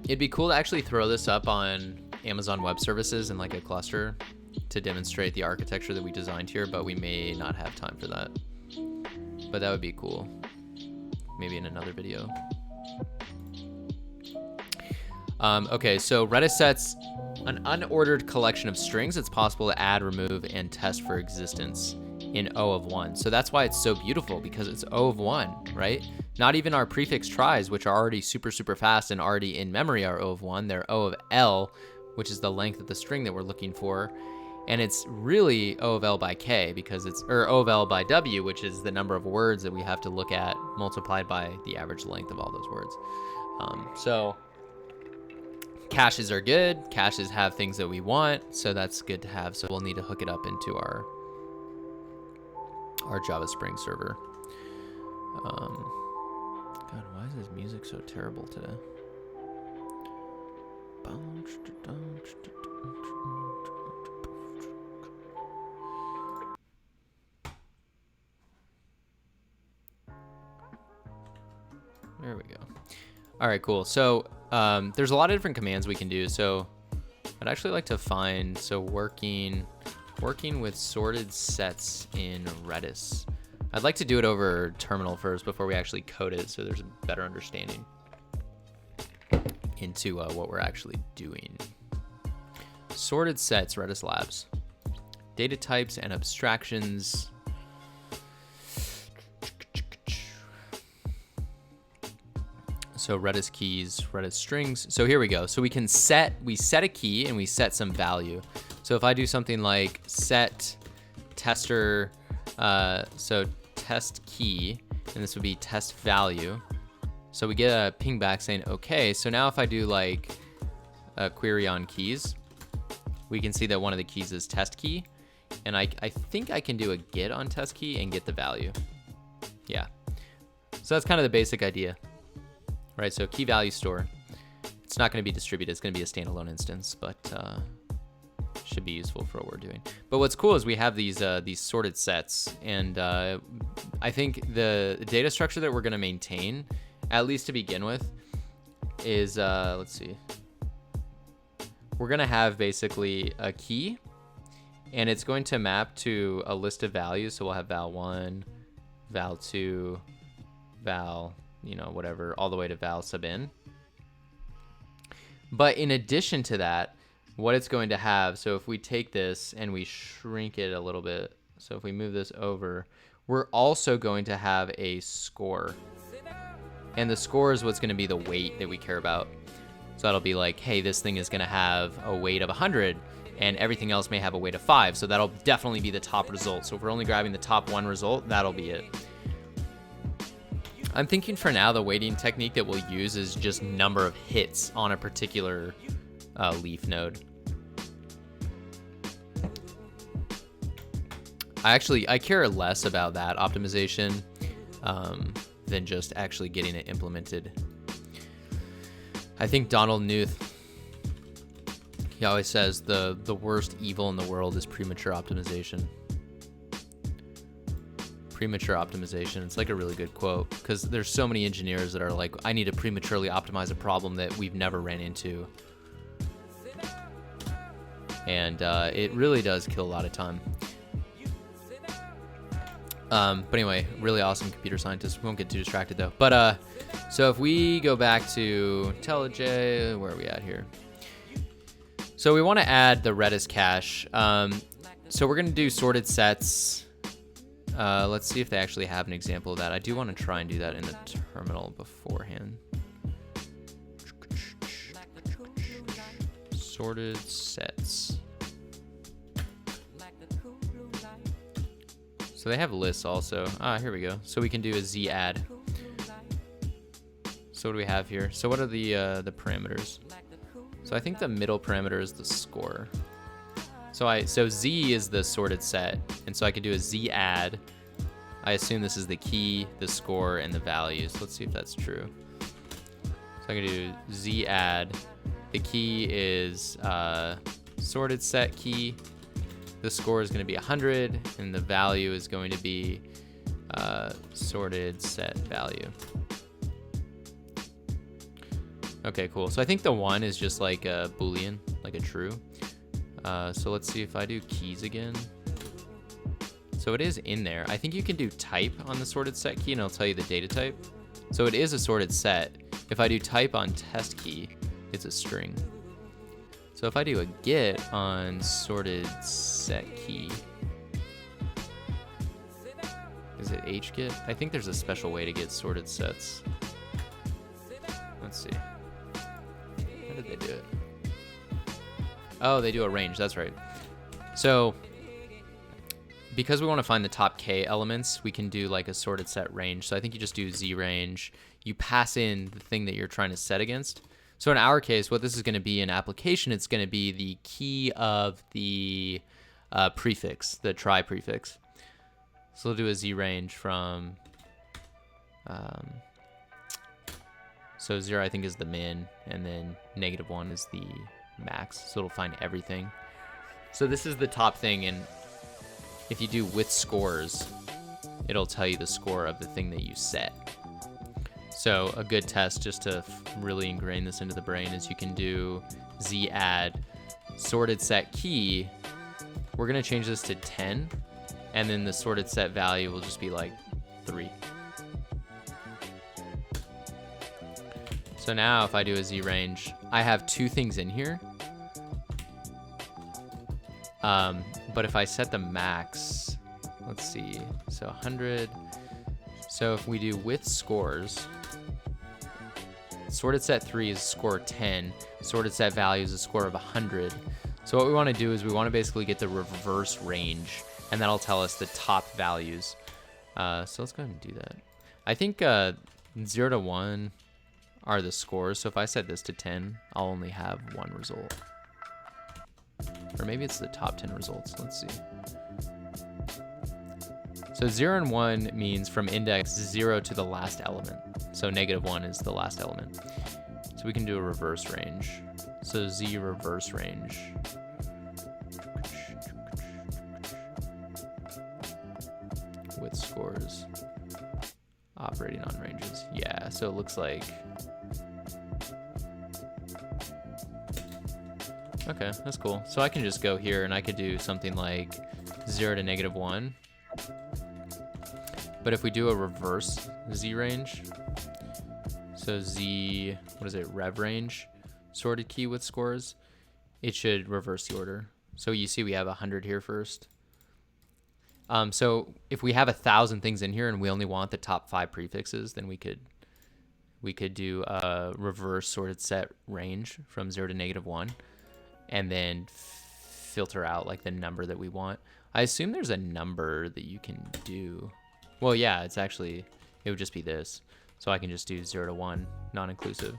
It'd be cool to actually throw this up on Amazon Web Services in like a cluster to demonstrate the architecture that we designed here, but we may not have time for that. But that would be cool. Maybe in another video. Okay, so Redis sets an unordered collection of strings. It's possible to add, remove, and test for existence in O of 1. So that's why it's so beautiful, because it's O of 1, right? Not even our prefix tries, which are already super, super fast and already in memory, are O of 1. They're O of L, which is the length of the string that we're looking for. And it's really O of L by K, because it's, or O of L by W, which is the number of words that we have to look at multiplied by the average length of all those words. So caches are good. Caches have things that we want, so that's good to have. So we'll need to hook it up into our Java Spring server. God, why is this music so terrible today? There we go. All right, cool. So there's a lot of different commands we can do. So I'd actually like to find, so working with sorted sets in Redis. I'd like to do it over terminal first before we actually code it, so there's a better understanding into what we're actually doing. Sorted sets, Redis Labs. Data types and abstractions. So Redis keys, Redis strings. So here we go. So we set a key and we set some value. So if I do something like set tester, so test key, and this would be test value. So we get a ping back saying, okay, so now if I do like a query on keys, we can see that one of the keys is test key. And I think I can do a get on test key and get the value. Yeah. So that's kind of the basic idea. Right, so key value store. It's not going to be distributed. It's going to be a standalone instance, but should be useful for what we're doing. But what's cool is we have these sorted sets, and I think the data structure that we're going to maintain, at least to begin with, is let's see. We're going to have basically a key, and it's going to map to a list of values. So we'll have val1, val2, val, whatever, all the way to val sub n. But in addition to that, what it's going to have, so if we take this and we shrink it a little bit, so if we move this over, we're also going to have a score. And the score is what's going to be the weight that we care about. So that'll be like, hey, this thing is going to have a weight of 100, and everything else may have a weight of 5. So that'll definitely be the top result. So if we're only grabbing the top one result, that'll be it. I'm thinking for now the weighting technique that we'll use is just number of hits on a particular leaf node. I care less about that optimization than just actually getting it implemented. I think Donald Knuth, he always says the worst evil in the world is premature optimization. Premature optimization. It's like a really good quote, because there's so many engineers that are like, I need to prematurely optimize a problem that we've never ran into. And it really does kill a lot of time. But anyway, really awesome computer scientist. We won't get too distracted though. But so if we go back to IntelliJ, where are we at here? So we want to add the Redis cache. So we're going to do sorted sets. Let's see if they actually have an example of that. I do want to try and do that in the terminal beforehand. Sorted sets. So they have lists also. Here we go. So we can do a z add. So what do we have here? So what are the parameters? So I think the middle parameter is the score. So Z is the sorted set, and so I could do a z add I assume this is the key, the score, and the values. Let's see if that's true. So I'm gonna do z add. The key is sorted set key. The score is going to be 100, and the value is going to be sorted set value. Okay, cool. So I think the 1 is just like a Boolean, like a true. So let's see if I do keys again. So it is in there. I think you can do type on the sorted set key, and it'll tell you the data type. So it is a sorted set. If I do type on test key, it's a string. So if I do a get on sorted set key, is it hget? I think there's a special way to get sorted sets. Let's see. How did they do it? Oh, they do a range. That's right. So because we want to find the top k elements, we can do like a sorted set range. So I think you just do z range. You pass in the thing that you're trying to set against. So in our case, what this is going to be in application, it's going to be the key of the prefix, the try prefix. So we'll do a z range from, so 0 I think is the min, and then -1 is the max. So it'll find everything. So this is the top thing, and if you do with scores, it'll tell you the score of the thing that you set. So a good test, just to really ingrain this into the brain, is you can do z add sorted set key. We're going to change this to 10, and then the sorted set value will just be like 3. So now if I do a z range, I have 2 things in here. But if I set the max, let's see, so 100. So if we do with scores, sorted set 3 is score 10. Sorted set value is a score of 100. So what we want to do is we want to basically get the reverse range, and that'll tell us the top values. So let's go ahead and do that. I think 0 to 1 are the scores. So if I set this to 10, I'll only have 1 result. Or maybe it's the top 10 results. Let's see. So 0 and 1 means from index 0 to the last element. So -1 is the last element. So we can do a reverse range. So z reverse range. With scores. Operating on ranges. Yeah, so it looks like... Okay, that's cool. So I can just go here and I could do something like 0 to -1. But if we do a reverse z range, so z, what is it, rev range, sorted key with scores, it should reverse the order. So you see we have 100 here first. So if we have 1,000 things in here and we only want the top 5 prefixes, then we could do a reverse sorted set range from 0 to -1, and then filter out like the number that we want. I assume there's a number that you can do. Well, yeah, it's actually, it would just be this. So I can just do 0 to 1, non-inclusive.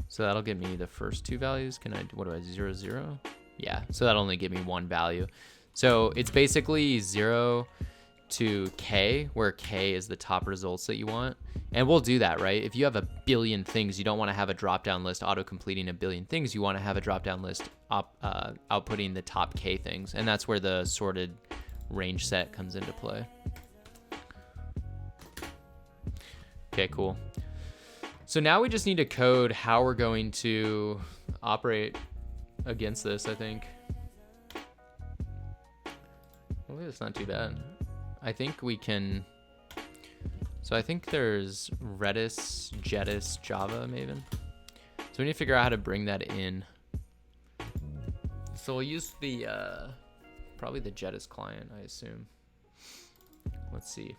So that'll give me the first 2 values. Can I, what do I, 0, 0? Yeah, so that'll only give me 1 value. So it's basically 0 to k, where k is the top results that you want. And we'll do that, right? If you have a billion things, you don't want to have a drop-down list auto-completing a billion things. You want to have a drop-down list outputting the top k things. And that's where the sorted range set comes into play. Okay, cool. So now we just need to code how we're going to operate against this, I think. Well, it's not too bad. I think we can... So I think there's Redis, Jedis, Java, Maven. So we need to figure out how to bring that in. So we'll use the... probably the Jedis client, I assume. Let's see.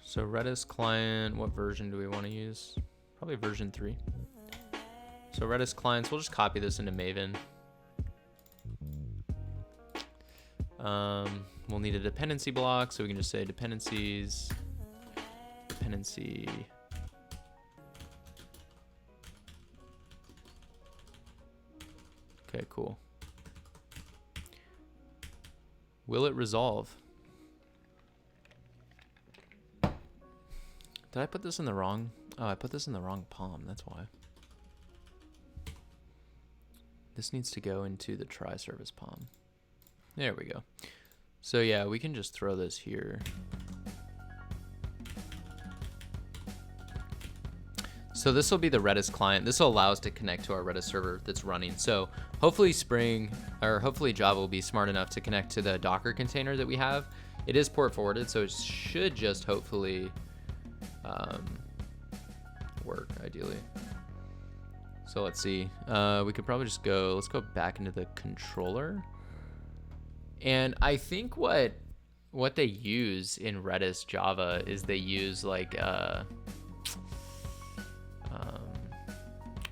So Redis client, what version do we want to use? Probably version 3. So Redis clients, we'll just copy this into Maven. We'll need a dependency block, so we can just say dependencies, dependency. Okay, cool. Will it resolve? Did I put this in the wrong? Oh, I put this in the wrong POM. That's why. This needs to go into the try service POM. There we go. So yeah, we can just throw this here. So this will be the Redis client. This will allow us to connect to our Redis server that's running. So hopefully Spring, or hopefully Java will be smart enough to connect to the Docker container that we have. It is port forwarded, so it should just hopefully work ideally. So let's see. We could probably just go, let's go back into the controller. And I think what they use in Redis Java is they use like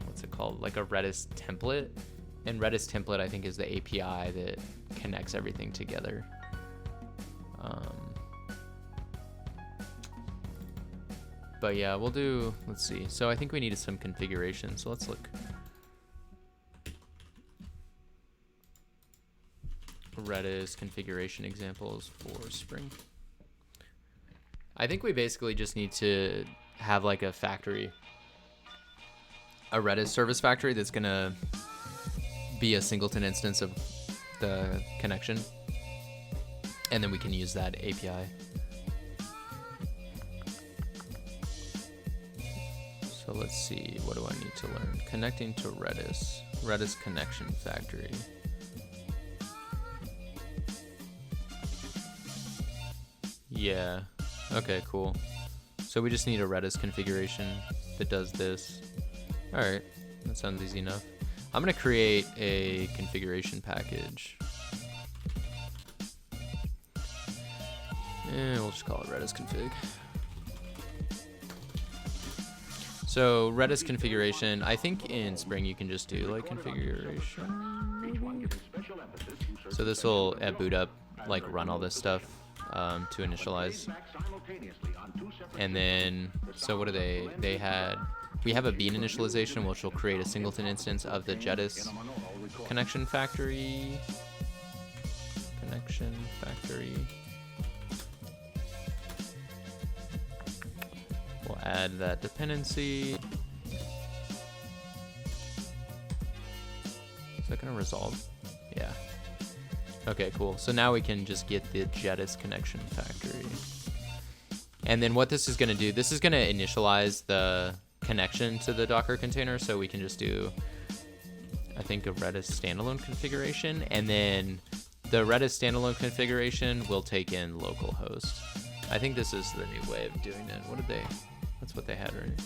what's it called? Like a Redis template. And Redis template, I think, is the API that connects everything together. But yeah, we'll do, let's see. So I think we needed some configuration. So let's look. Redis configuration examples for Spring. I think we basically just need to have like a factory, a Redis service factory that's gonna be a singleton instance of the connection, and then we can use that API. So let's see, what do I need to learn? Connecting to Redis, Redis connection factory. Yeah, okay, cool. So we just need a Redis configuration that does this. All right, that sounds easy enough. I'm gonna create a configuration package. And we'll just call it Redis config. So Redis configuration, I think in Spring you can just do like configuration, maybe? So this will at boot up, like run all this stuff to initialize. And then, so what do they had, we have a bean initialization, which will create a singleton instance of the Redis connection factory. We'll add that dependency. Is that gonna resolve? Yeah. Okay, cool. So now we can just get the Redis connection factory. And then what this is gonna do, this is gonna initialize the connection to the Docker container, so we can just do, I think, a Redis standalone configuration, and then the Redis standalone configuration will take in localhost. I think this is the new way of doing it. What did they, that's what they had, right?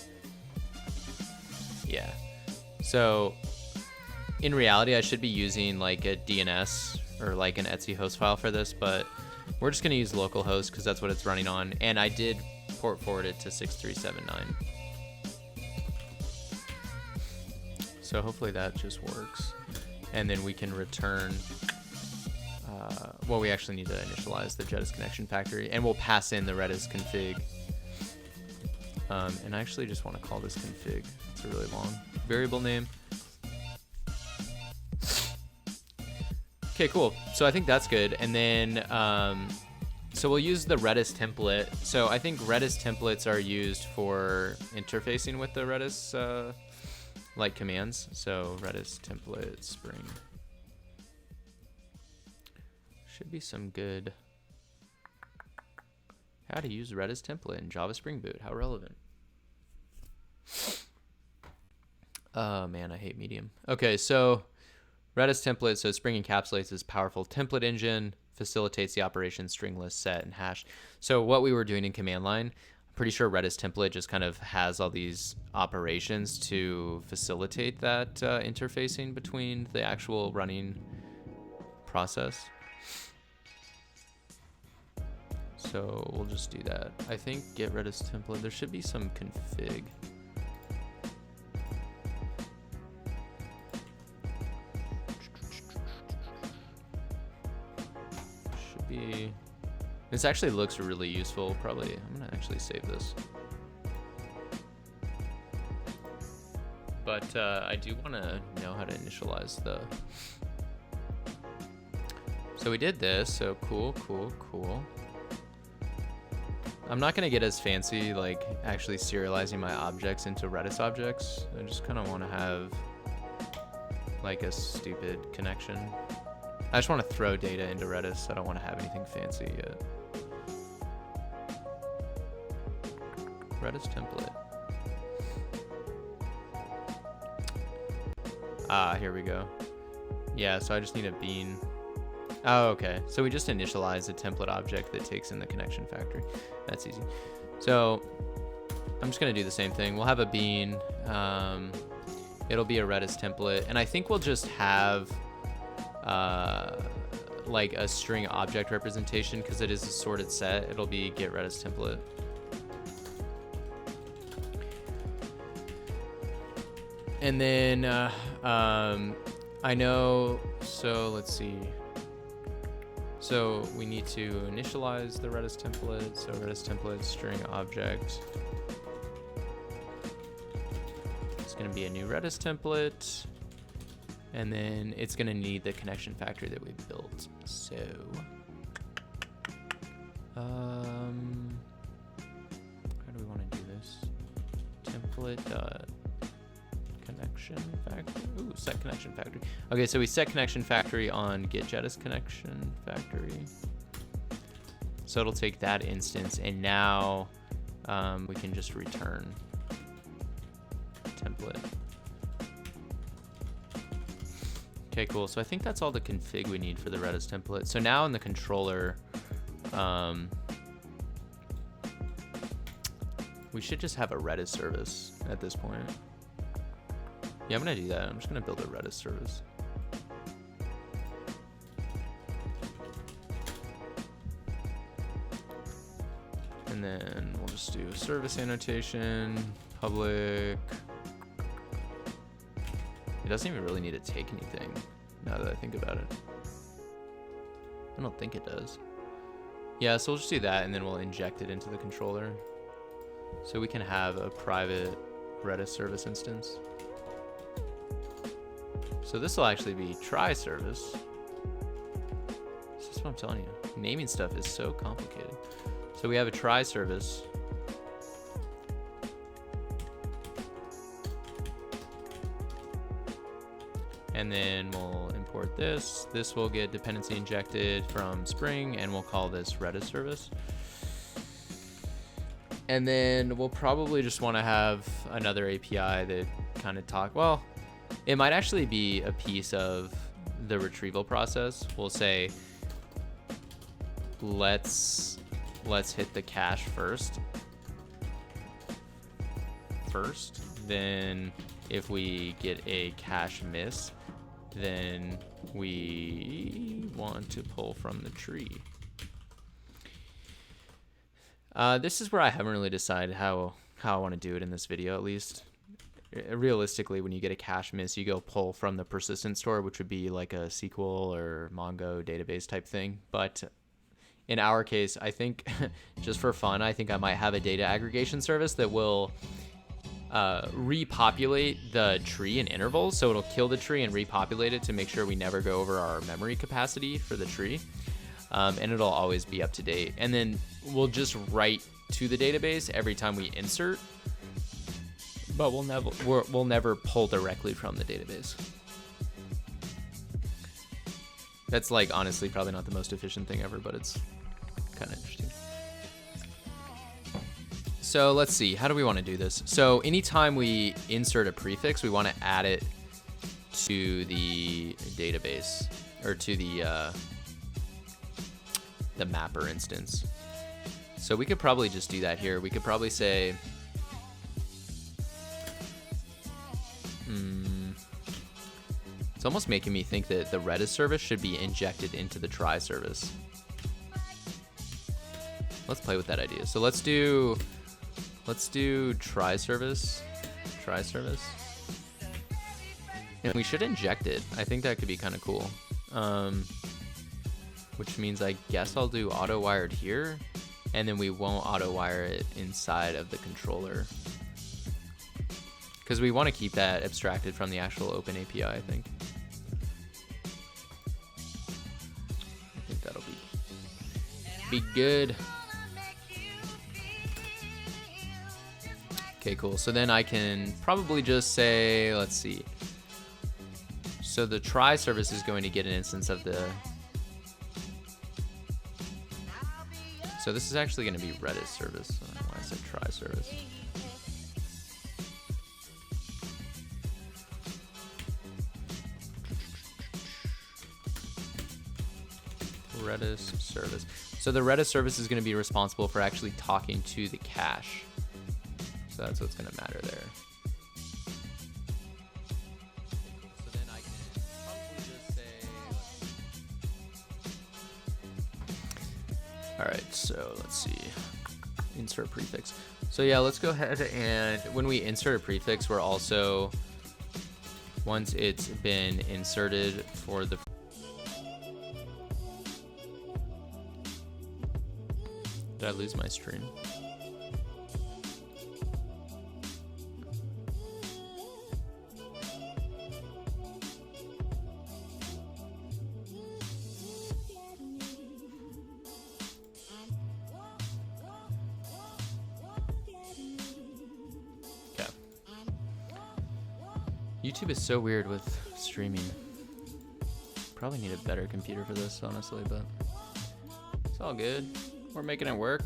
Yeah. So in reality, I should be using like a DNS or like an Etsy host file for this, but we're just gonna use localhost because that's what it's running on. And I did port forward it to 6379. So hopefully that just works. And then we can return, well, we actually need to initialize the Redis connection factory, and we'll pass in the Redis config. And I actually just want to call this config. It's a really long variable name. Okay, cool. So I think that's good. And then, so we'll use the Redis template. So I think Redis templates are used for interfacing with the Redis like commands. So Redis template Spring. Should be some good. How to use Redis template in Java Spring Boot. How relevant. Oh man, I hate Medium. Okay, so Redis template, so Spring encapsulates this powerful template engine, facilitates the operation string list, set, and hash. So what we were doing in command line, I'm pretty sure Redis template just kind of has all these operations to facilitate that interfacing between the actual running process. So we'll just do that. I think get Redis template. There should be some config. Should be. This actually looks really useful. Probably, I'm gonna actually save this. But but I do want to know how to initialize the. So we did this, so cool. I'm not gonna get as fancy, like actually serializing my objects into Redis objects. I just kind of want to have like a stupid connection. I just want to throw data into Redis. I don't want to have anything fancy yet. Redis template. Ah, here we go. Yeah, so I just need a bean. Oh, okay. So we just initialize a template object that takes in the connection factory. That's easy. So I'm just going to do the same thing. We'll have a bean. It'll be a Redis template. And I think we'll just have like a string object representation because it is a sorted set. It'll be get Redis template. And then I know, so let's see. So we need to initialize the Redis template. So Redis template string object. It's going to be a new Redis template. And then it's going to need the connection factory that we built. So how do we want to do this? Template connection factory. Ooh, set connection factory. Okay, so we set connection factory on get Redis connection factory. So it'll take that instance, and now we can just return template. Okay, cool. So I think that's all the config we need for the Redis template. So now in the controller, we should just have a Redis service at this point. Yeah, I'm gonna do that. I'm just gonna build a Redis service. And then we'll just do service annotation, public. It doesn't even really need to take anything now that I think about it. I don't think it does. Yeah, so we'll just do that and then we'll inject it into the controller. So we can have a private Redis service instance. So this will actually be try service. This is what I'm telling you. Naming stuff is so complicated. So we have a try service. And then we'll import this. This will get dependency injected from Spring, and we'll call this Redis service. And then we'll probably just want to have another API that kind of well, it might actually be a piece of the retrieval process. We'll say, let's hit the cache first. Then if we get a cache miss, then we want to pull from the tree. This is where I haven't really decided how I want to do it in this video, at least. Realistically, when you get a cache miss, you go pull from the persistent store, which would be like a SQL or Mongo database type thing. But in our case, I think just for fun, I think I might have a data aggregation service that will repopulate the tree in intervals. So it'll kill the tree and repopulate it to make sure we never go over our memory capacity for the tree. And it'll always be up to date. And then we'll just write to the database every time we insert, but we'll never pull directly from the database. That's like honestly probably not the most efficient thing ever, but it's kind of interesting. So let's see, how do we want to do this? So anytime we insert a prefix, we want to add it to the database or to the mapper instance. So we could probably just do that here. We could probably say, it's almost making me think that the Redis service should be injected into the try service. Let's play with that idea. So let's do try service, and we should inject it. I think that could be kind of cool. Which means I guess I'll do auto wired here, and then we won't auto wire it inside of the controller. because we want to keep that abstracted from the actual open API, I think. I think that'll be good. Okay, cool. So then I can probably just say, let's see. So the try service is going to get an instance of the. So this is actually going to be Redis service. I don't know why I said try service. Redis service. So the Redis service is going to be responsible for actually talking to the cache. So that's what's going to matter there. So then I can probably just say, all right, so let's see, insert prefix. So yeah, let's go ahead, and when we insert a prefix, we're also, once it's been inserted for the, did I lose my stream? YouTube is so weird with streaming. Probably need a better computer for this, honestly, but it's all good. We're making it work.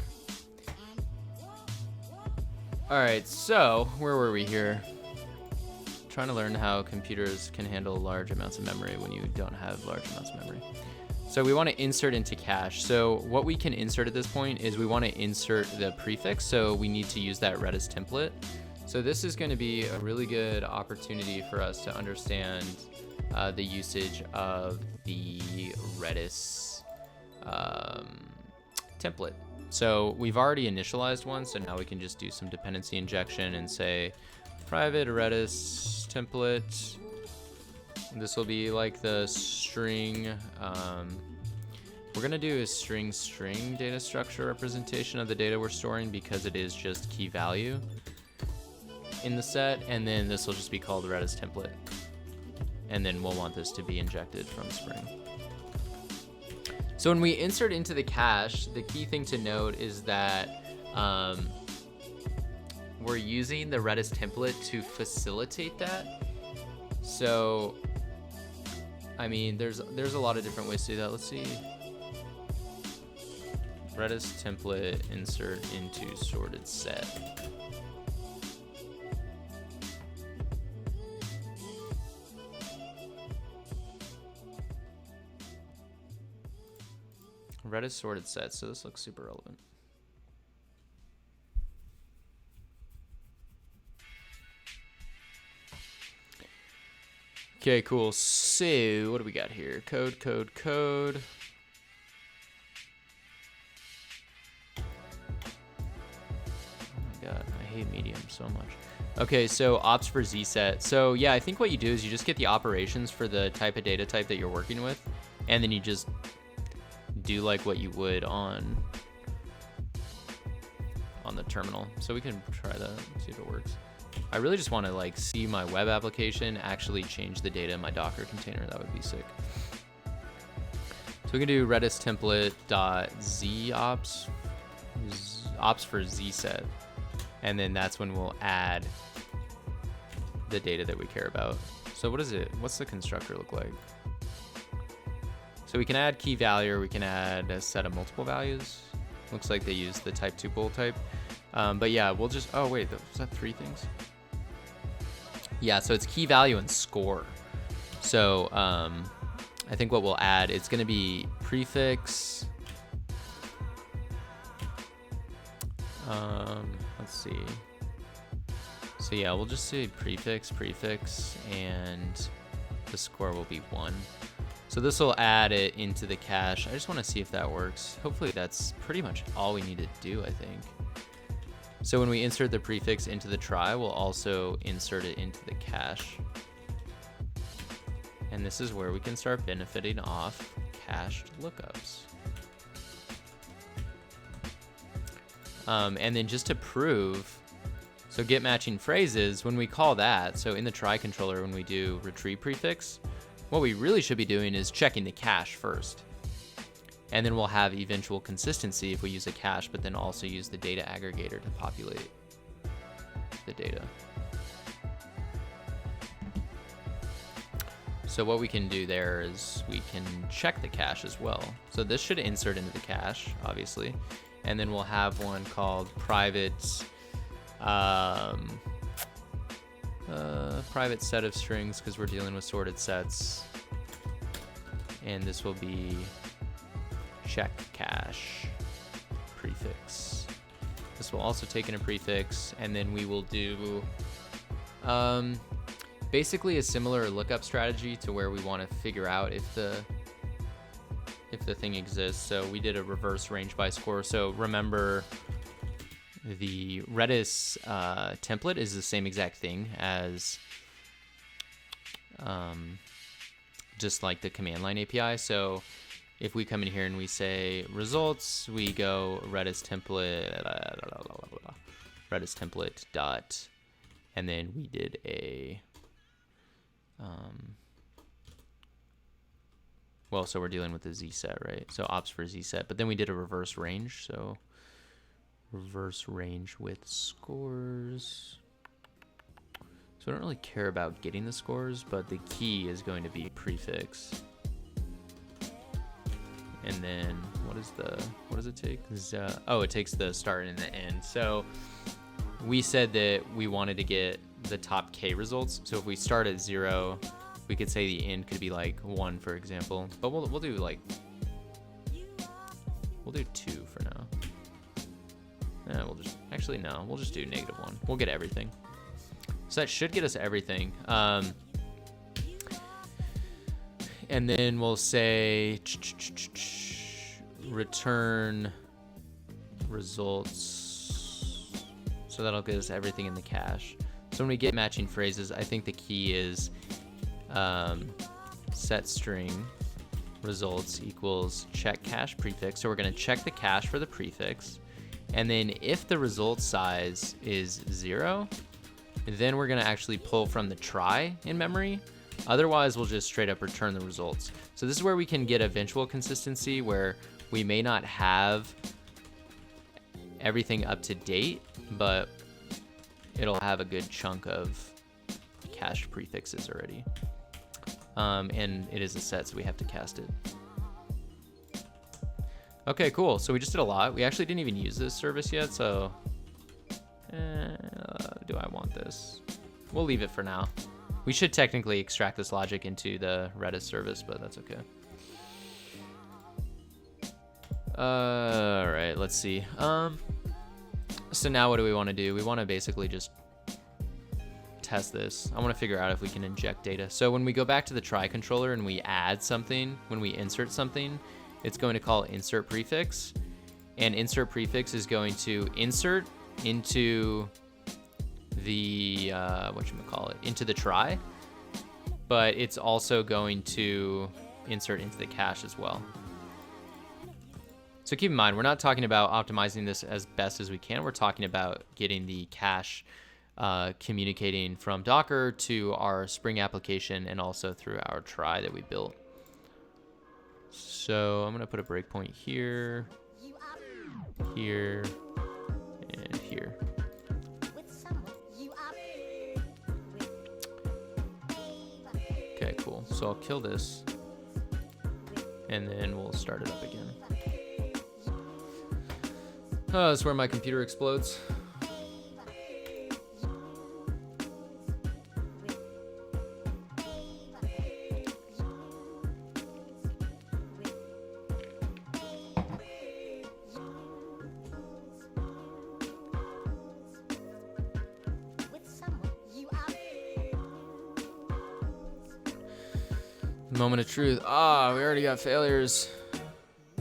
All right, so where were we here? Trying to learn how computers can handle large amounts of memory when you don't have large amounts of memory. So we want to insert into cache. So what we can insert at this point is we want to insert the prefix. So we need to use that Redis template. So this is going to be a really good opportunity for us to understand the usage of the Redis template. So we've already initialized one, so now we can just do some dependency injection and say private Redis template. This will be like the string. We're going to do a string data structure representation of the data we're storing because it is just key value in the set, and then this will just be called Redis template, and then we'll want this to be injected from Spring. So when we insert into the cache, the key thing to note is that we're using the Redis template to facilitate that. So I mean, there's a lot of different ways to do that. Let's see. Redis template insert into sorted set. Redis sorted set, so this looks super relevant. Okay, cool. So what do we got here? Code. Oh my god, I hate Medium so much. Okay, so ops for zset. So yeah, I think what you do is you just get the operations for the type of data type that you're working with, and then you just do like what you would on the terminal. So we can try that, see if it works. I really just want to like see my web application actually change the data in my Docker container. That would be sick. So we can do Redis template dot zops ops for zset, and then that's when we'll add the data that we care about. So what is it? What's the constructor look like? So we can add key value, or we can add a set of multiple values. Looks like they use the type tuple type. But yeah, we'll just, oh wait, was that 3 things? Yeah, so it's key value and score. So I think what we'll add, it's gonna be prefix. Let's see. So yeah, we'll just say prefix, and the score will be 1. So this will add it into the cache. I just want to see if that works. Hopefully that's pretty much all we need to do, I think. So when we insert the prefix into the try, we'll also insert it into the cache. And this is where we can start benefiting off cached lookups. And then just to prove, So get matching phrases, when we call that, so in the try controller, when we do retrieve prefix, what we really should be doing is checking the cache first. And then we'll have eventual consistency if we use a cache, but then also use the data aggregator to populate the data. So what we can do there is we can check the cache as well. So this should insert into the cache, obviously. And then we'll have one called private private set of strings, because we're dealing with sorted sets. And this will be check cache prefix. This will also take in a prefix, and then we will do basically a similar lookup strategy to where we want to figure out if the thing exists. So we did a reverse range by score. So remember, the Redis template is the same exact thing as just like the command line API. So if we come in here and we say results, we go Redis template dot, and then we did a well, so we're dealing with the Z set, right? So ops for Z set, but then we did a reverse range. So reverse range with scores. So I don't really care about getting the scores, but the key is going to be prefix. And then what does it take? Oh, it takes the start and the end. So we said that we wanted to get the top K results. So if we start at 0, we could say the end could be like 1, for example. But we'll do 2 for now. We'll just do -1. We'll get everything. So that should get us everything. And then we'll say return results. So that'll get us everything in the cache. So when we get matching phrases, I think the key is set string results equals check cache prefix. So we're going to check the cache for the prefix. And then if the result size is 0, then we're going to actually pull from the try in memory. Otherwise, we'll just straight up return the results. So this is where we can get eventual consistency, where we may not have everything up to date, but it'll have a good chunk of cached prefixes already. And it is a set, so we have to cast it. Okay, cool. So we just did a lot. We actually didn't even use this service yet, so do I want this? We'll leave it for now. We should technically extract this logic into the Redis service, but that's okay. All right, let's see. So now what do we want to do? We want to basically just test this. I want to figure out if we can inject data. So when we go back to the try controller and we add something, when we insert something, it's going to call insert prefix, and insert prefix is going to insert into the into the try, but it's also going to insert into the cache as well. So keep in mind, we're not talking about optimizing this as best as we can. We're talking about getting the cache communicating from Docker to our Spring application and also through our try that we built. So I'm gonna put a breakpoint here, here, and here. Okay, cool. So I'll kill this, and then we'll start it up again. Oh, that's where my computer explodes. Moment of truth. We already got failures.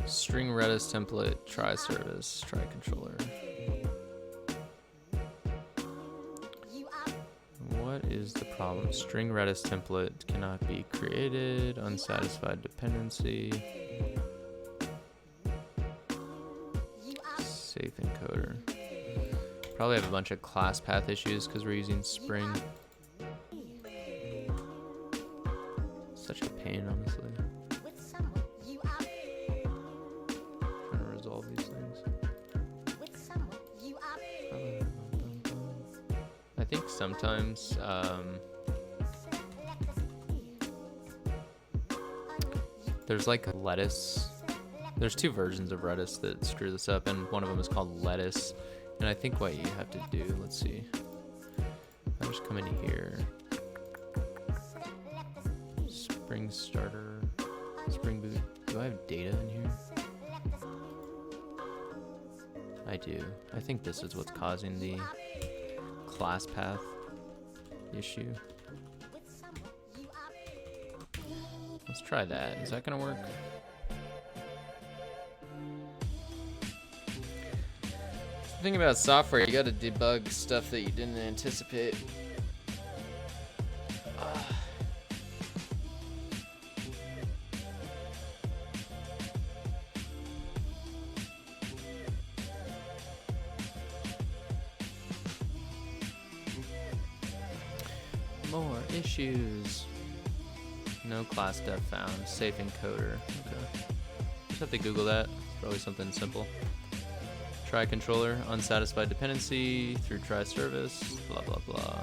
String Redis template, try service, try controller. What is the problem? String Redis template cannot be created, unsatisfied dependency. Safe encoder. Probably have a bunch of class path issues because we're using Spring. Such a pain, honestly. Trying to resolve these things. I think sometimes there's like Redis. There's two versions of Redis that screw this up, and one of them is called Redis. And I think what you have to do, let's see. I just come in here. Spring Starter, Spring Boot. Do I have data in here? I do. I think this is what's causing the class path issue. Let's try that. Is that gonna work? The thing about software, you gotta debug stuff that you didn't anticipate. More issues. No class def found. Safe encoder. Okay. Just have to Google that. Probably something simple. Try controller, unsatisfied dependency through try service, blah blah blah.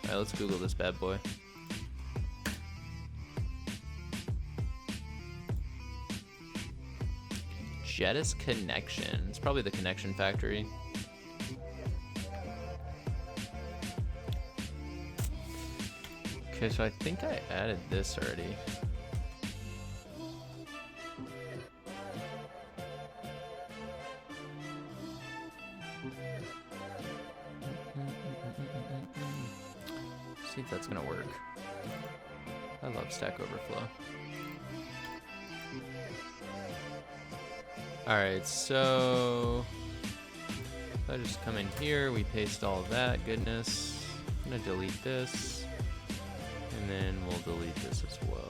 Alright, let's Google this bad boy. Redis connection. It's probably the connection factory. Okay, so I think I added this already. See if that's gonna work. I love Stack Overflow. Alright, so if I just come in here, we paste all that goodness. I'm gonna delete this, and then we'll delete this as well.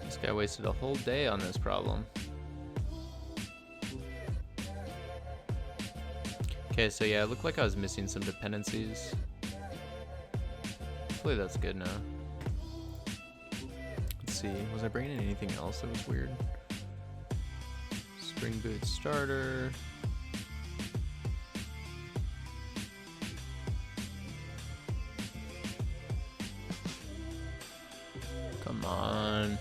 This guy wasted a whole day on this problem. Okay, so yeah, it looked like I was missing some dependencies. Hopefully that's good now. Let's see, was I bringing in anything else that was weird? Spring Boot starter. Come on.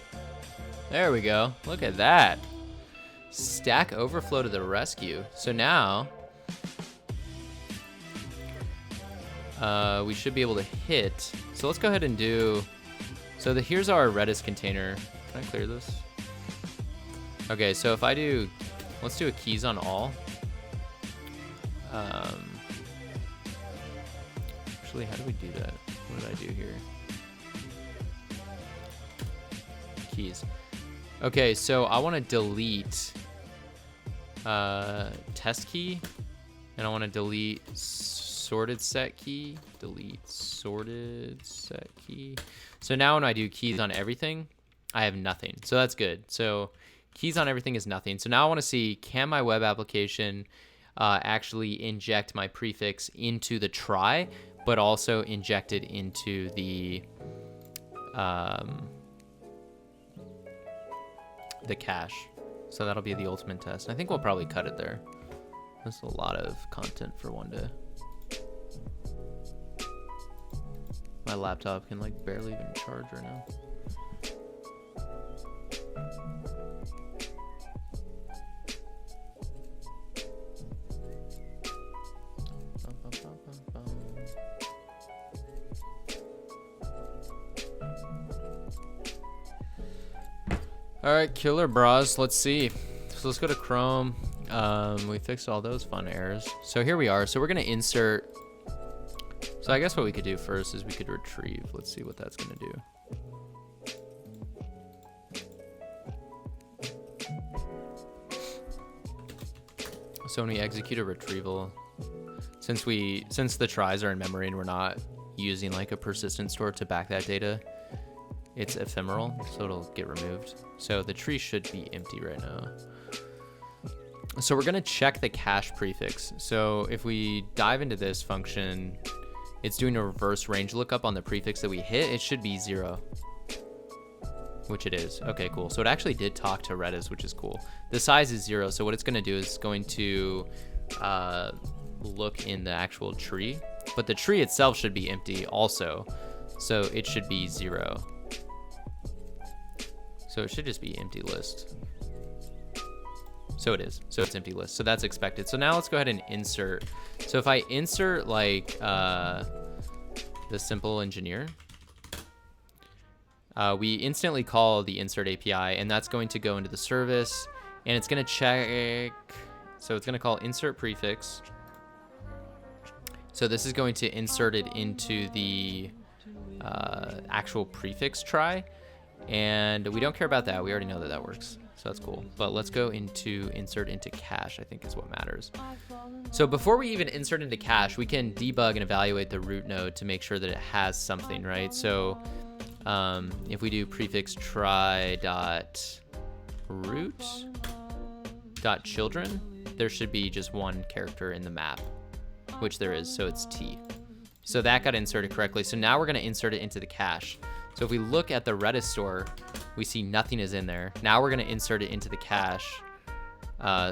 There we go. Look at that. Stack Overflow to the rescue. So now we should be able to hit. So let's go ahead and do. So here's our Redis container. Can I clear this? Okay, so if I do, let's do a keys on all. Actually, how do we do that? What did I do here? Keys. Okay, so I want to delete test key, and I want to delete sorted set key. Delete sorted set key. So now when I do keys on everything, I have nothing. So that's good. So keys on everything is nothing. So now I want to see, can my web application actually inject my prefix into the try, but also inject it into the cache. So that'll be the ultimate test. I think we'll probably cut it there. That's a lot of content for one day. My laptop can like barely even charge right now. All right, killer bras. Let's see. So let's go to Chrome. We fixed all those fun errors. So here we are. So we're gonna insert. So I guess what we could do first is we could retrieve. Let's see what that's gonna do. So when we execute a retrieval, since the tries are in memory and we're not using like a persistent store to back that data, it's ephemeral, so it'll get removed. So the tree should be empty right now. So we're gonna check the cache prefix. So if we dive into this function, it's doing a reverse range lookup on the prefix that we hit. It should be 0, which it is. Okay, cool. So it actually did talk to Redis, which is cool. The size is 0, so what it's gonna do is going to look in the actual tree, but the tree itself should be empty also. So it should be 0. So it should just be empty list. So it is. So it's empty list. So that's expected. So now let's go ahead and insert. So if I insert like the simple engineer, we instantly call the insert API, and that's going to go into the service, and it's going to check. So it's going to call insert prefix. So this is going to insert it into the actual prefix try, and we don't care about that. We already know that that works. So that's cool. But let's go into insert into cache, I think is what matters. So before we even insert into cache, we can debug and evaluate the root node to make sure that it has something, right? So if we do prefix try dot root dot children, there should be just one character in the map, which there is, so it's T. So that got inserted correctly. So now we're gonna insert it into the cache. So if we look at the Redis store, we see nothing is in there. Now we're gonna insert it into the cache.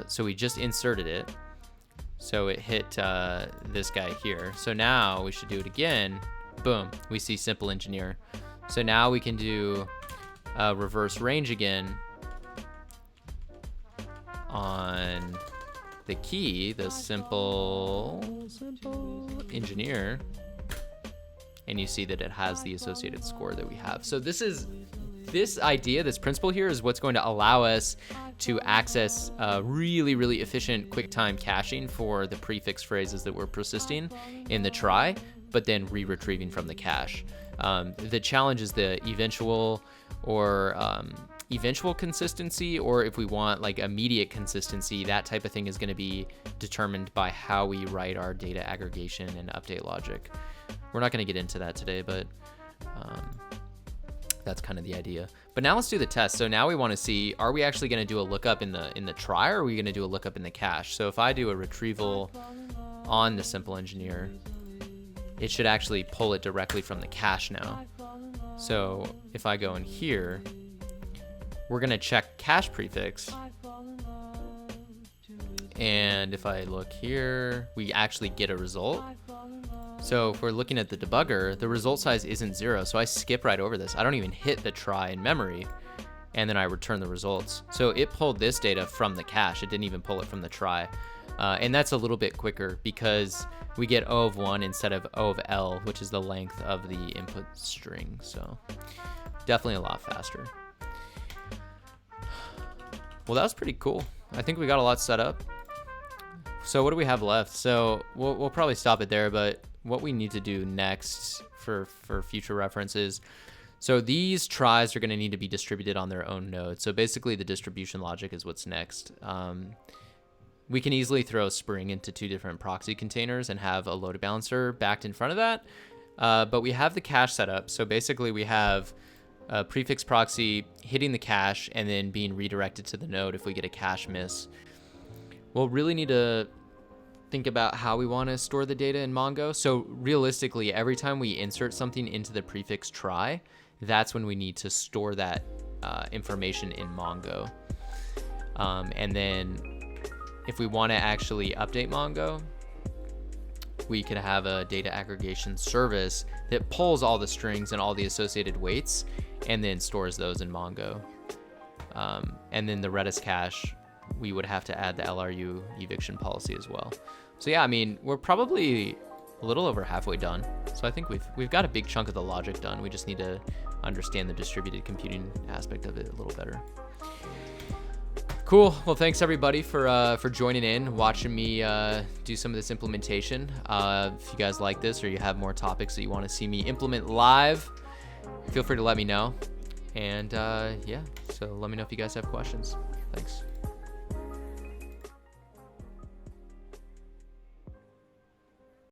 So we just inserted it. So it hit this guy here. So now we should do it again. Boom, we see simple engineer. So now we can do reverse range again on the key, the simple engineer, and you see that it has the associated score that we have. So this idea, this principle here is what's going to allow us to access really, really efficient QuickTime caching for the prefix phrases that we're persisting in the try, but then re-retrieving from the cache. The challenge is the eventual consistency, or if we want like immediate consistency, that type of thing is going to be determined by how we write our data aggregation and update logic. We're not going to get into that today, but that's kind of the idea. But now let's do the test. So now we want to see, are we actually going to do a lookup in the try, or are we going to do a lookup in the cache? So if I do a retrieval on the simple engineer, it should actually pull it directly from the cache now. So if I go in here, we're gonna check cache prefix. And if I look here, we actually get a result. So if we're looking at the debugger, the result size isn't 0. So I skip right over this. I don't even hit the try in memory, and then I return the results. So it pulled this data from the cache. It didn't even pull it from the try. And that's a little bit quicker because we get O of 1 instead of O of L, which is the length of the input string. So definitely a lot faster. Well, that was pretty cool. I think we got a lot set up. So what do we have left? So we'll probably stop it there, but what we need to do next for future references. So these tries are going to need to be distributed on their own node. So basically the distribution logic is what's next. We can easily throw Spring into 2 different proxy containers and have a load balancer backed in front of that. But we have the cache set up. So basically we have a prefix proxy hitting the cache and then being redirected to the node if we get a cache miss. We'll really need to think about how we want to store the data in Mongo. So realistically, every time we insert something into the prefix try, that's when we need to store that information in Mongo. And then if we want to actually update Mongo, we could have a data aggregation service that pulls all the strings and all the associated weights and then stores those in Mongo. And then the Redis cache, we would have to add the LRU eviction policy as well. So yeah, I mean, we're probably a little over halfway done. So I think we've got a big chunk of the logic done. We just need to understand the distributed computing aspect of it a little better. Cool. Well, thanks everybody for joining in, watching me do some of this implementation. If you guys like this or you have more topics that you want to see me implement live, feel free to let me know. And yeah, so let me know if you guys have questions. Thanks.